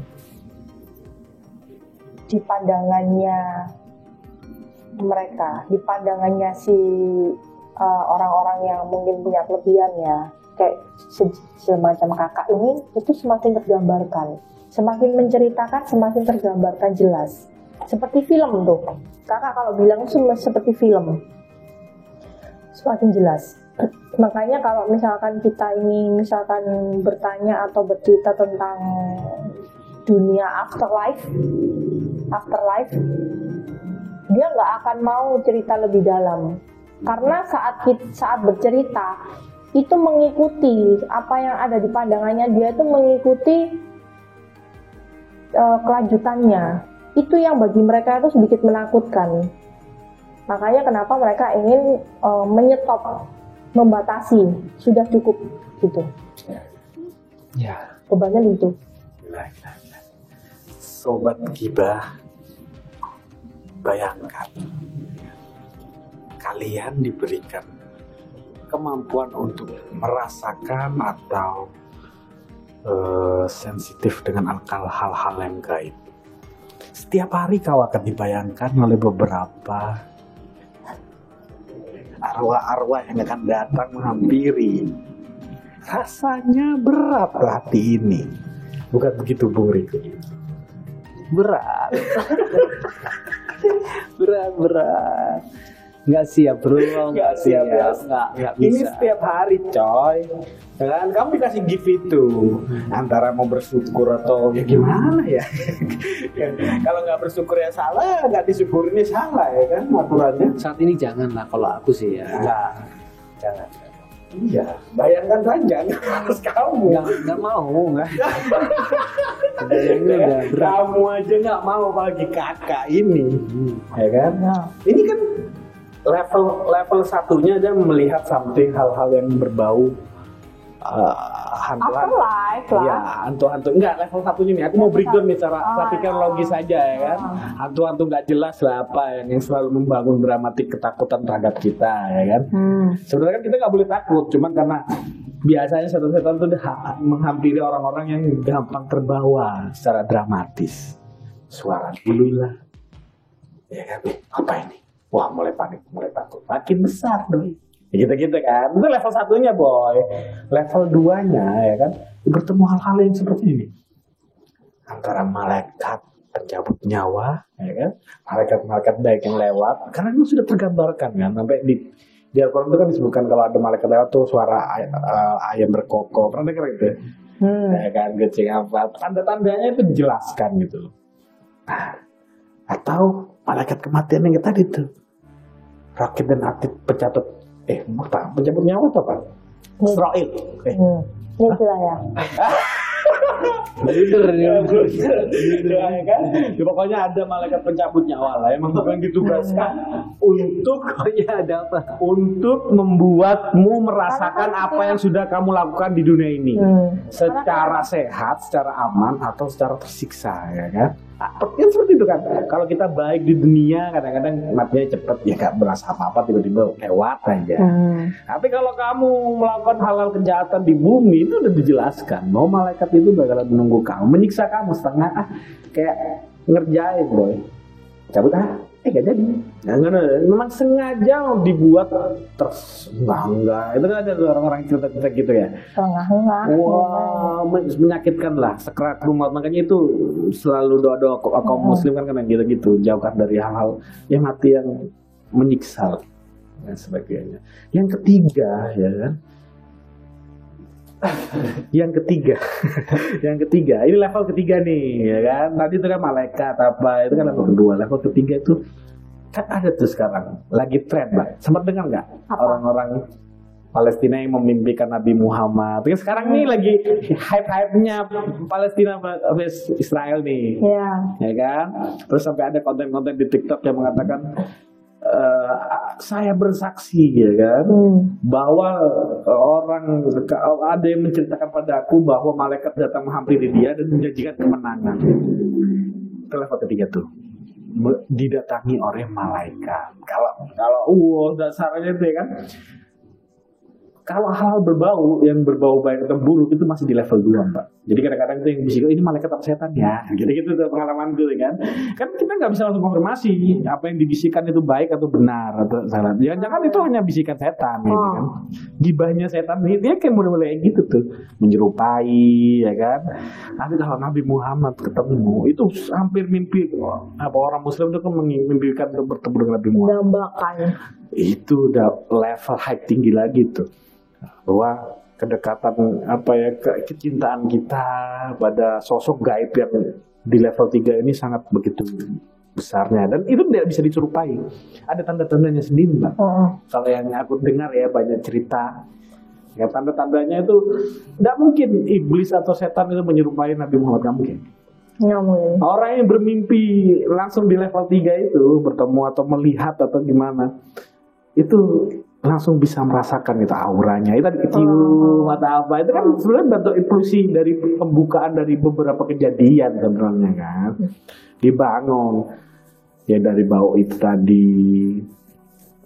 Speaker 3: di pandangannya mereka, di pandangannya si orang-orang yang mungkin punya kelebihan ya, kayak semacam kakak ini itu semakin tergambarkan, semakin menceritakan semakin tergambarkan jelas, seperti film tuh. Kakak kalau bilang seperti film, semakin jelas. Makanya kalau misalkan kita ini misalkan bertanya atau bercerita tentang dunia afterlife, dia nggak akan mau cerita lebih dalam, karena saat bercerita itu mengikuti apa yang ada di pandangannya, dia itu mengikuti kelanjutannya. Itu yang bagi mereka itu sedikit menakutkan. Makanya kenapa mereka ingin menyetop, membatasi, sudah cukup gitu.
Speaker 2: Ya.
Speaker 3: Bebannya itu.
Speaker 2: Sobat Gibah, bayangkan kalian diberikan kemampuan untuk merasakan atau sensitif dengan hal-hal yang gaib. Setiap hari kau akan dibayangkan oleh beberapa arwah-arwah yang akan datang menghampiri. Rasanya berat hati ini. Bukan begitu, Bung Riko?
Speaker 1: Berat. berat. Nggak siap bro, nggak siap. Nggak bisa.
Speaker 4: Ini setiap hari coy. Kan kamu dikasih gift itu antara mau bersyukur atau ya gimana ya. Kalau nggak bersyukur ya salah, nggak disyukurinnya salah ya kan aturannya.
Speaker 1: Saat ini jangan lah kalau aku sih ya.
Speaker 4: Jangan. Iya, bayangkan saja harus kamu.
Speaker 1: Nggak mau, nggak. Ini udah berat.
Speaker 4: Kamu aja nggak mau apalagi kakak ini, ya kan? Ini kan level satunya aja melihat something, hal-hal yang berbau hantu-hantu. Ya, hantu-hantu. Enggak, level satunya nih. Aku mau breakdown nih cara pikir logis saja ya kan. Hantu-hantu nggak jelas lah apa yang selalu membangun dramatik ketakutan terhadap kita ya kan. Sebenarnya kan kita nggak boleh takut, cuman karena biasanya setan-setan itu menghampiri orang-orang yang gampang terbawa secara dramatis. Suara dulu lah. Ya kan, apa ini? Wah, mulai panik, mulai takut. Makin besar doi. Gitu-gitu kan. Itu level satunya boy. Level 2-nya ya kan, bertemu hal-hal yang seperti ini. Antara malaikat pencabut nyawa, ya kan, malaikat-malaikat baik yang lewat. Karena itu sudah tergambarkan kan, sampai di Al-Quran itu kan disebutkan kalau ada malaikat lewat tuh suara ayam berkokok. Pernah dengar gitu? Ya kan, kucing apa? Tanda-tandanya itu dijelaskan gitu. Nah, atau malaikat kematian yang tadi tuh. Rakit dan aktif pencatat pencabut nyawa atau apa? Israel.
Speaker 3: Itu lah ya.
Speaker 4: Kan? Ya, pokoknya ada malaikat pencabut nyawa lah. Emang bukan ditugaskan untuk
Speaker 1: ada apa?
Speaker 4: Untuk membuatmu merasakan apa yang sudah kamu lakukan di dunia ini, secara sehat, secara aman, atau secara tersiksa, ya kan? Yang seperti itu kan. Kalau kita baik di dunia, kadang-kadang matinya cepet, ya gak berasa apa-apa, tiba-tiba lewat aja. Tapi kalau kamu melakukan hal-hal kejahatan di bumi, itu udah dijelaskan bahwa malaikat itu bakalan menunggu kamu, menyiksa kamu setengah, kayak ngerjain boy. Cabut gak jadi. Memang sengaja mau dibuat enggak. Itu kan ada orang-orang cerita-cerita gitu ya. Wah, menyakitkan lah, sekrat maut. Makanya itu selalu doa-doa kaum muslim kan gitu-gitu, jauhkan dari hal-hal yang mati yang menyiksa dan sebagainya. Yang ketiga, ya kan? yang ketiga ini level ketiga nih, ya kan? Tadi itu kan malaikat apa, itu kan level kedua. Level ketiga itu kan ada tuh sekarang lagi tren, Mbak. Sempat dengar nggak orang-orang Palestina yang memimpikan Nabi Muhammad? Kan sekarang nih lagi hype-nya Palestina vs Israel nih, ya kan? Terus sampai ada konten-konten di TikTok yang mengatakan saya bersaksi, ya kan, bahwa ada yang menceritakan padaku bahwa malaikat datang menghampiri dia dan menjanjikan kemenangan. Itu level ketiga tuh, didatangi oleh malaikat. Kalau dasarnya itu ya kan, kalau hal yang berbau baik atau buruk itu masih di level 2, Mbak. Jadi kadang-kadang itu yang bisik, ini malaikat atau setan ya, gitu-gitu tuh pengalaman gue kan. Kan kita nggak bisa langsung konfirmasi apa yang dibisikkan itu baik atau benar atau salah. Jangan-jangan itu hanya bisikan setan, gitu kan. Gibahnya setan dia kayak mulai gitu tuh, menyerupai, ya kan. Tapi kalau Nabi Muhammad ketemu itu hampir mimpi. Apa orang Muslim itu kan memimpikan untuk bertemu dengan Nabi Muhammad.
Speaker 3: Dambakan.
Speaker 4: Itu udah level high tinggi lagi tuh. Bahwa kedekatan kecintaan kita pada sosok gaib yang di level 3 ini sangat begitu besarnya, dan itu tidak bisa diserupai. Ada tanda-tandanya sendiri, Mbak. Kalau yang aku dengar ya banyak cerita, ya tanda-tandanya itu tidak mungkin iblis atau setan itu menyerupai Nabi Muhammad, nggak mungkin. Orang yang bermimpi langsung di level 3 itu bertemu atau melihat atau gimana, itu langsung bisa merasakan itu auranya, itu dicium atau apa, itu kan sebenarnya bentuk impulsi dari pembukaan dari beberapa kejadian sebenarnya kan, dibangun ya dari bau itu tadi.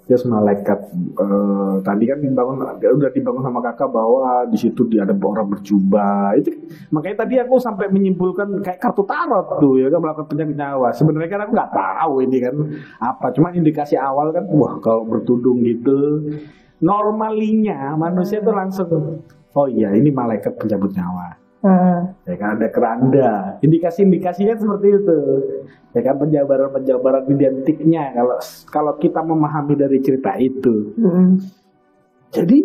Speaker 4: Terus malaikat tadi kan udah dibangun sama kakak bahwa di situ ada orang berjubah. Itu makanya tadi aku sampai menyimpulkan kayak kartu tarot tuh ya kan, melakukan pencabut nyawa. Sebenarnya kan aku nggak tahu ini kan apa, cuma indikasi awal kan, wah kalau bertudung gitu normalinya manusia tuh langsung oh iya ini malaikat pencabut nyawa. Ya kan ada keranda, indikasinya seperti itu. Ya kan penjabaran identiknya kalau kita memahami dari cerita itu. Jadi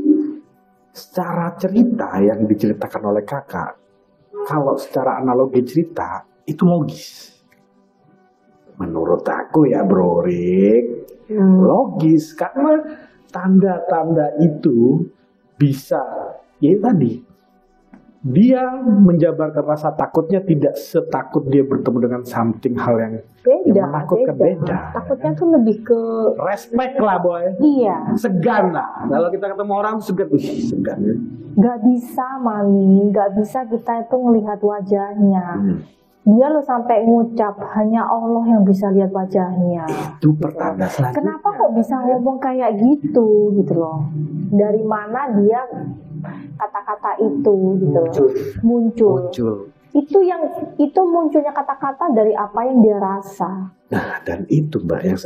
Speaker 4: secara cerita yang diceritakan oleh kakak, kalau secara analogi cerita itu logis. Menurut aku ya Bro Rick, logis karena tanda-tanda itu bisa ya tadi. Dia menjabarkan rasa takutnya tidak setakut dia bertemu dengan something hal yang menakutkan, beda.
Speaker 3: Takutnya tuh lebih ke
Speaker 4: respect lah boy.
Speaker 3: Iya.
Speaker 4: Segan lah. Kalau kita ketemu orang segan.
Speaker 3: Gak bisa Mami, gak bisa kita itu melihat wajahnya. Dia lo sampai ngucap hanya Allah yang bisa lihat wajahnya.
Speaker 4: Itu pertanda selanjutnya.
Speaker 3: Kenapa kok bisa ngomong kayak gitu loh? Dari mana dia kata-kata itu gitu muncul. Itu munculnya kata-kata dari apa yang dia rasa.
Speaker 4: Nah, dan itu Mbak yang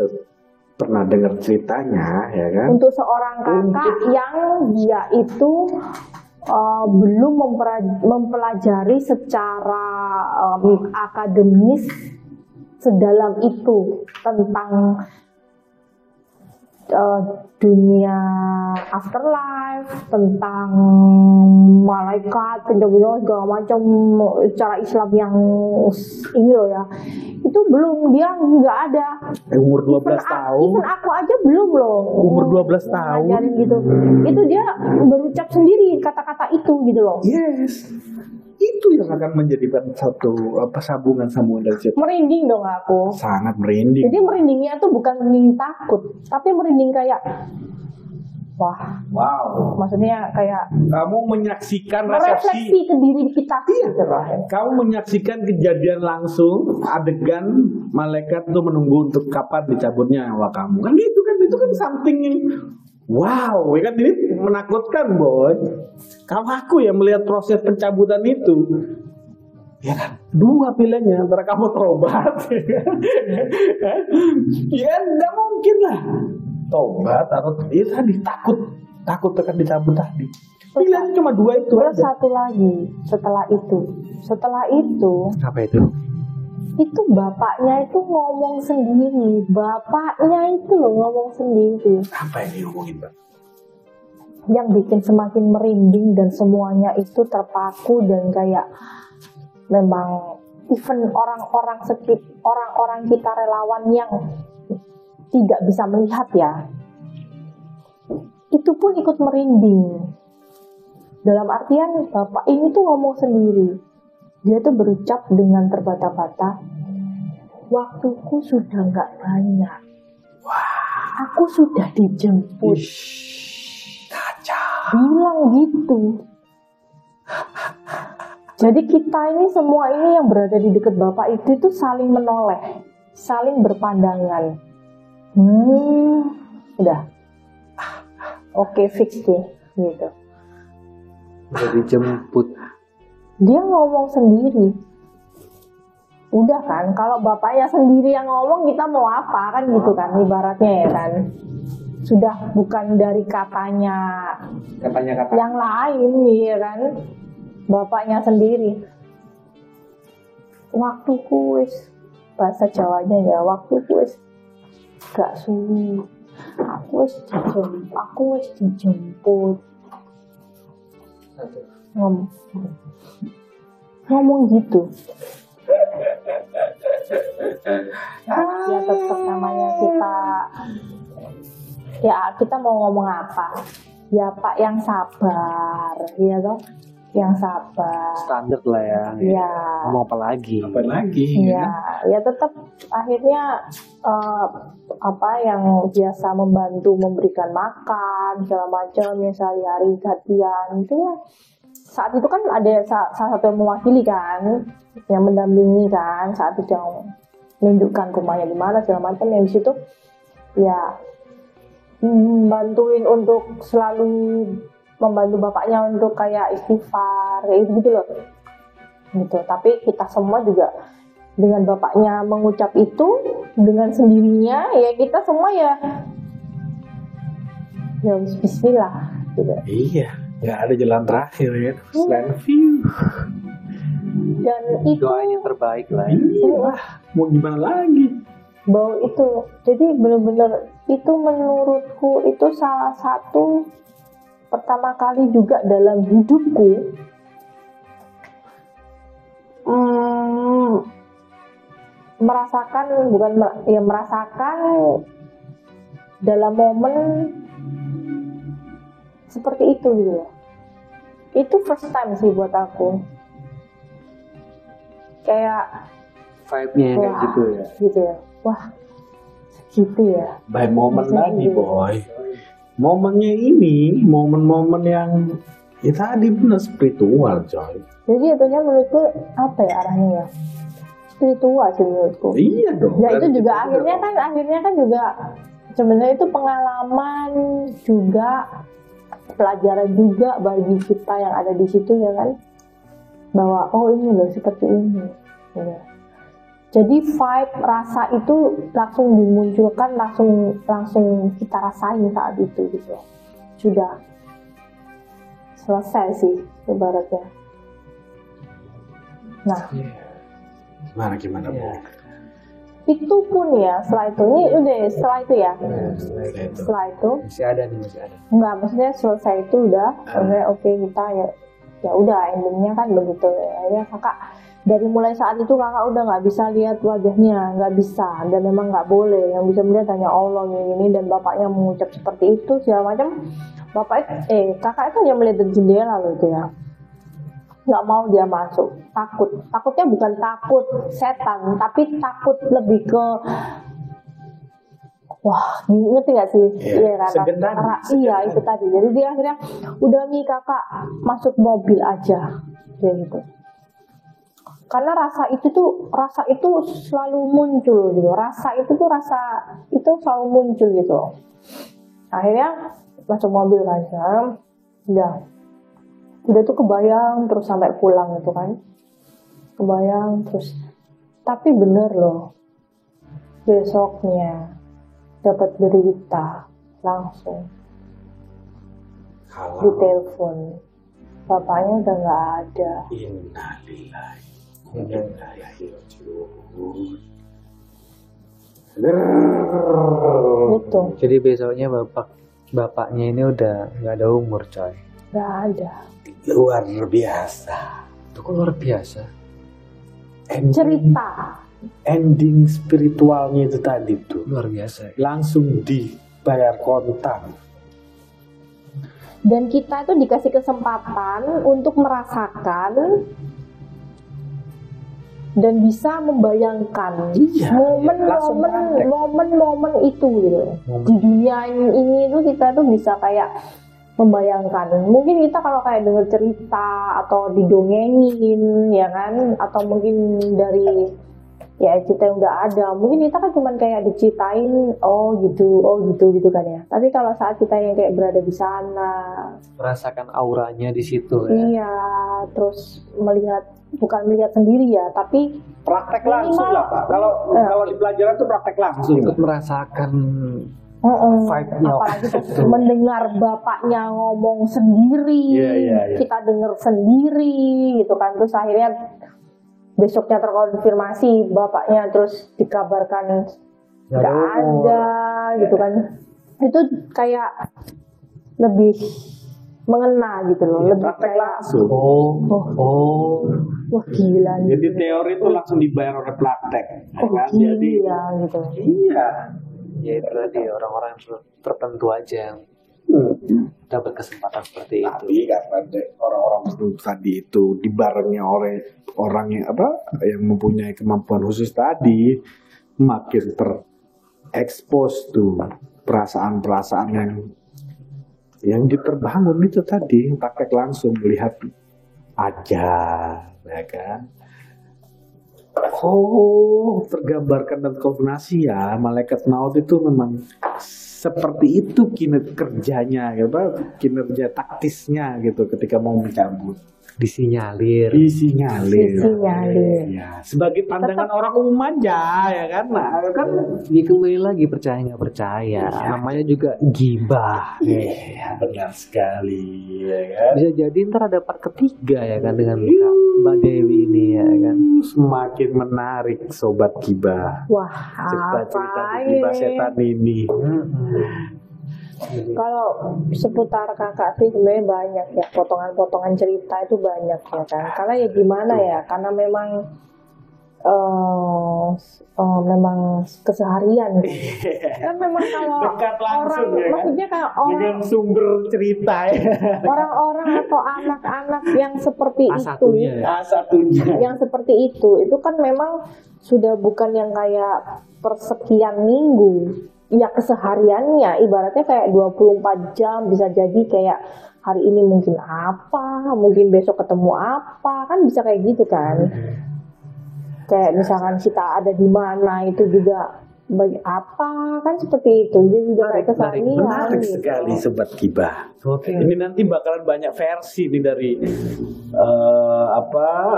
Speaker 4: pernah dengar ceritanya ya kan.
Speaker 3: Untuk seorang kakak yang dia itu belum mempelajari secara akademis sedalam itu tentang dunia afterlife, tentang malaikat, penjaga segala macam cara Islam yang ini loh ya. Itu belum, dia nggak ada.
Speaker 2: Umur 12 tahun.
Speaker 3: Even aku aja belum loh.
Speaker 2: Umur 12 tahun.
Speaker 3: Ngajarin gitu. Itu dia berucap sendiri kata-kata itu gitu loh.
Speaker 2: Yes. Itu yang akan menjadikan satu sambungan dari situ.
Speaker 3: Merinding dong aku.
Speaker 2: Sangat merinding.
Speaker 3: Jadi merindingnya tuh bukan merinding takut, tapi merinding kayak wah.
Speaker 2: Wow.
Speaker 3: Maksudnya kayak
Speaker 2: Kamu menyaksikan
Speaker 3: merefleksi
Speaker 2: resepsi.
Speaker 3: ke diri kita gitu loh.
Speaker 2: Kamu menyaksikan kejadian langsung, adegan malaikat tuh menunggu untuk kapan dicabutnya nyawa kamu. Kan gitu kan, itu kan something yang wow, ya kan, ini menakutkan, boy. Kalau aku ya melihat proses pencabutan itu, ya kan, dua pilihannya, antara kamu tobat, ya enggak mungkin lah, tobat atau ya tadi takut akan dicabut tadi. Pilihannya cuma dua itu
Speaker 3: Terus
Speaker 2: aja.
Speaker 3: satu lagi setelah itu
Speaker 2: Apa itu?
Speaker 3: itu bapaknya itu ngomong sendiri, bapaknya itu loh ngomong sendiri.
Speaker 2: Apa yang diomongin, Mbak?
Speaker 3: Yang bikin semakin merinding dan semuanya itu terpaku dan kayak memang even orang-orang kita relawan yang tidak bisa melihat ya, itu pun ikut merinding. Dalam artian bapak ini tuh ngomong sendiri. Dia tuh berucap dengan terbata-bata, waktuku sudah nggak banyak. Aku sudah dijemput. Bilang gitu. Jadi kita ini semua ini yang berada di dekat bapak itu saling menoleh, saling berpandangan. Udah. Oke, fix deh, gitu.
Speaker 1: Udah dijemput.
Speaker 3: Dia ngomong sendiri. Udah kan, kalau bapaknya sendiri yang ngomong kita mau apa kan gitu kan ibaratnya ya kan. Sudah bukan dari katanya yang lain ya kan. Bapaknya sendiri. Waktuku wis, bahasa Jawanya ya, waktuku wis gak suwi. Aku wis dijemput. Ngomong gitu. Ya tetap namanya kita mau ngomong apa? Ya Pak yang sabar, ya toh, yang sabar.
Speaker 1: Standar lah ya.
Speaker 3: Ya.
Speaker 1: Mau apa lagi?
Speaker 3: Ya tetap akhirnya yang biasa membantu memberikan makan segala macam yang sehari-hari gantian itu ya. Saat itu kan ada salah satu yang mewakili kan, yang mendampingi kan, saat itu yang menunjukkan rumahnya di mana segala macam, yang di situ ya bantuin untuk selalu membantu bapaknya untuk kayak istighfar kayak gitu loh. Gitu. Tapi kita semua juga dengan bapaknya mengucap itu dengan sendirinya ya kita semua ya bismillah gitu.
Speaker 2: Iya. Nggak ada jalan terakhir ya, selain view.
Speaker 3: Dan itu
Speaker 1: Doanya terbaik lah.
Speaker 2: Iya, mau gimana lagi?
Speaker 3: Bahwa itu, jadi benar-benar itu menurutku itu salah satu pertama kali juga dalam hidupku merasakan dalam momen seperti itu gitu loh. Itu first time sih buat aku. Kayak
Speaker 1: Vibe-nya kayak gitu ya.
Speaker 3: Gitu ya. Wah, gitu ya.
Speaker 2: By moment lagi, boy. Momennya ini, momen-momen yang ya tadi benar spiritual, coy.
Speaker 3: Jadi itunya menurutku apa ya arahnya ya? Spiritual sih menurutku.
Speaker 2: Iya dong.
Speaker 3: Ya itu juga akhirnya kan juga sebenarnya itu pengalaman juga, pelajaran juga bagi kita yang ada di situ ya kan, bahwa oh ini loh seperti ini ya. Jadi vibe rasa itu langsung dimunculkan, langsung kita rasain saat itu gitu. Sudah selesai sih ibaratnya. Nah,
Speaker 2: Gimana Bu?
Speaker 3: itu pun ya setelah itu ini udah ya, setelah itu ya setelah itu
Speaker 1: masih ada nih, masih ada.
Speaker 3: enggak, maksudnya selesai itu udah oke, kita ya udah endingnya kan begitu. Akhirnya kakak dari mulai saat itu kakak udah nggak bisa lihat wajahnya, nggak bisa, dan memang nggak boleh. Yang bisa melihat hanya Allah ini, dan bapaknya mengucap seperti itu segala macam. Kakak itu hanya melihat dari jendela loh itu ya, nggak mau dia masuk, takutnya bukan takut setan, tapi takut lebih ke wah, ngerti gak sih? Iya kan? Iya itu tadi. Jadi dia akhirnya udah nih kakak masuk mobil aja, kayak gitu. Karena rasa itu selalu muncul gitu. Rasa itu selalu muncul gitu. Akhirnya masuk mobil aja, udah tuh kebayang terus sampai pulang itu kan, kebayang terus. Tapi bener loh, besoknya dapat berita langsung di telepon, bapaknya udah nggak ada.
Speaker 2: Innalillahi wa inna ilaihi raji'un.
Speaker 3: Gitu.
Speaker 1: Jadi besoknya bapaknya ini udah nggak ada umur, coy.
Speaker 3: Nggak ada.
Speaker 2: Luar biasa.
Speaker 1: Itu kok luar biasa.
Speaker 3: Cerita.
Speaker 2: Ending spiritualnya itu tadi tuh
Speaker 1: Luar biasa.
Speaker 2: langsung dibayar kontan.
Speaker 3: Dan kita itu dikasih kesempatan untuk merasakan dan bisa membayangkan momen-momen itu gitu. Di dunia ini tuh kita tuh bisa kayak membayangkan. Mungkin kita kalau kayak denger cerita atau didongengin ya kan, atau mungkin dari ya cerita yang udah ada, mungkin kita kan cuman kayak diceritain oh gitu kan ya. Tapi kalau saat kita yang kayak berada di sana,
Speaker 1: Merasakan auranya di situ ya.
Speaker 3: iya, terus bukan melihat sendiri ya, tapi
Speaker 2: Praktek langsung lah Pak. Kalau di pelajaran tuh praktek langsung.
Speaker 1: Ikut merasakan vibe-nya.
Speaker 3: apalagi tuh mendengar bapaknya ngomong sendiri,
Speaker 2: Iya.
Speaker 3: kita denger sendiri gitu kan. Terus akhirnya besoknya terkonfirmasi bapaknya, terus dikabarkan nggak ada gitu kan. Itu kayak lebih mengena gitu loh, lebih
Speaker 2: Praktek
Speaker 3: kayak
Speaker 2: langsung.
Speaker 3: wah gila nih.
Speaker 2: Jadi teori itu langsung dibayar oleh praktek. Kan? Jadi
Speaker 3: Iya gitu.
Speaker 2: iya.
Speaker 1: Ya itu tadi orang-orang tertentu aja yang dapat kesempatan seperti itu.
Speaker 2: Tapi karena orang-orang tertentu tadi itu dibarengi oleh orang yang mempunyai kemampuan khusus tadi, makin terekspos tuh perasaan-perasaan yang diterbangun itu tadi, praktek langsung melihat aja, ya kan? Oh, tergambarkan dan konfirmasi ya, malaikat maut itu memang seperti itu kinerjanya, kinerja taktisnya gitu ketika mau mencabut.
Speaker 1: Disinyalir.
Speaker 2: Ya, sebagai pandangan orang umum aja, ya kan? Nah, kan
Speaker 1: Kembali lagi percaya nggak percaya. Namanya juga gibah.
Speaker 2: iya, benar sekali, ya kan?
Speaker 1: Bisa jadi ntar ada part ketiga ya kan dengan Mbak Dewi ini ya kan.
Speaker 2: Semakin menarik sobat gibah.
Speaker 3: Wah,
Speaker 2: Cerita-cerita
Speaker 3: apa
Speaker 2: gibah
Speaker 3: ini?
Speaker 2: setan ini.
Speaker 3: Kalau seputar kakak sih sebenarnya banyak ya, potongan-potongan cerita itu banyak ya kan. Karena ya gimana ya, karena memang memang keseharian. Kan memang kalau
Speaker 2: Dekat langsung,
Speaker 3: orang,
Speaker 2: ya kan?
Speaker 3: maksudnya kalau
Speaker 2: Dengan sumber cerita ya.
Speaker 3: orang-orang atau anak-anak yang seperti
Speaker 1: Satunya
Speaker 3: itu,
Speaker 1: ya.
Speaker 2: Satunya.
Speaker 3: yang seperti itu kan memang sudah bukan yang kayak persekian minggu. Ya kesehariannya ibaratnya kayak 24 jam, bisa jadi kayak hari ini mungkin apa, mungkin besok ketemu apa, kan bisa kayak gitu kan. Kayak misalkan kita ada di mana itu juga bagi apa, kan seperti itu. Dia juga kayak keseharian.
Speaker 2: Menarik
Speaker 3: gitu.
Speaker 2: sekali sobat gibah.
Speaker 1: Oke.
Speaker 2: Ini nanti bakalan banyak versi nih dari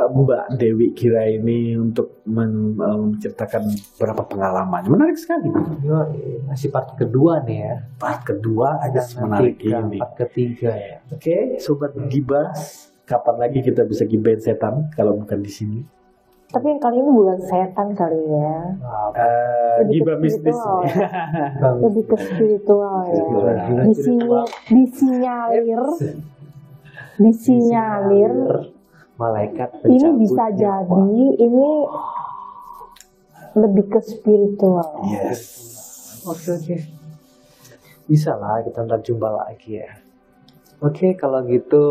Speaker 2: Mbak Dewi Kira ini untuk menceritakan beberapa pengalaman. Menarik sekali.
Speaker 1: Masih part kedua nih ya.
Speaker 2: Part kedua agak menarik ini.
Speaker 1: Part ketiga ya.
Speaker 2: Oke, sobat gibah, kapan lagi kita bisa gibahin setan kalau bukan di sini?
Speaker 3: Tapi yang kali ini bukan setan kali ya. Lebih
Speaker 4: Gibah
Speaker 3: ke
Speaker 4: mistis.
Speaker 3: spiritual ya. Lebih ke spiritual ya. Disinyalir
Speaker 1: malaikat
Speaker 3: ini
Speaker 1: pencabut
Speaker 3: bisa
Speaker 1: nyawa.
Speaker 3: jadi ini lebih ke spiritual.
Speaker 2: Yes.
Speaker 1: Oke. Bisa lah kita ntar jumpa lagi ya. Oke, kalau gitu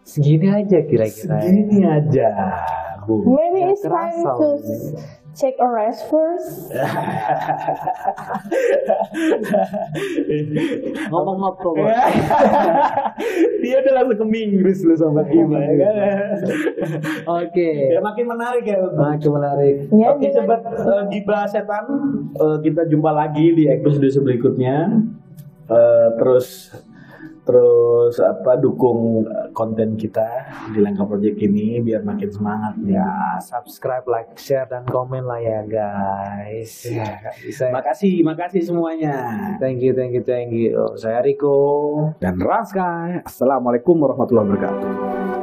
Speaker 1: segini aja kira-kira.
Speaker 2: Segini aja, Bu.
Speaker 3: Maybe it's time
Speaker 1: kerasa
Speaker 3: to
Speaker 1: ini.
Speaker 3: take a rest first.
Speaker 1: Ngomong apa, Bang?
Speaker 2: Dia udah langsung ke Inggris lu Sobat Gibah ya kan.
Speaker 1: Oke.
Speaker 2: Ya makin menarik ya.
Speaker 1: Makin menarik.
Speaker 3: Ya,
Speaker 2: Oke Sobat Gibah Setan, kita jumpa lagi di episode berikutnya. Terus dukung konten kita di Langkah Project ini biar makin semangat
Speaker 1: Ya, subscribe, like, share, dan komen lah ya guys. Ya, bisa.
Speaker 2: Makasih semuanya.
Speaker 1: Thank you. Saya Riko.
Speaker 2: Dan Raska. Assalamualaikum warahmatullahi wabarakatuh.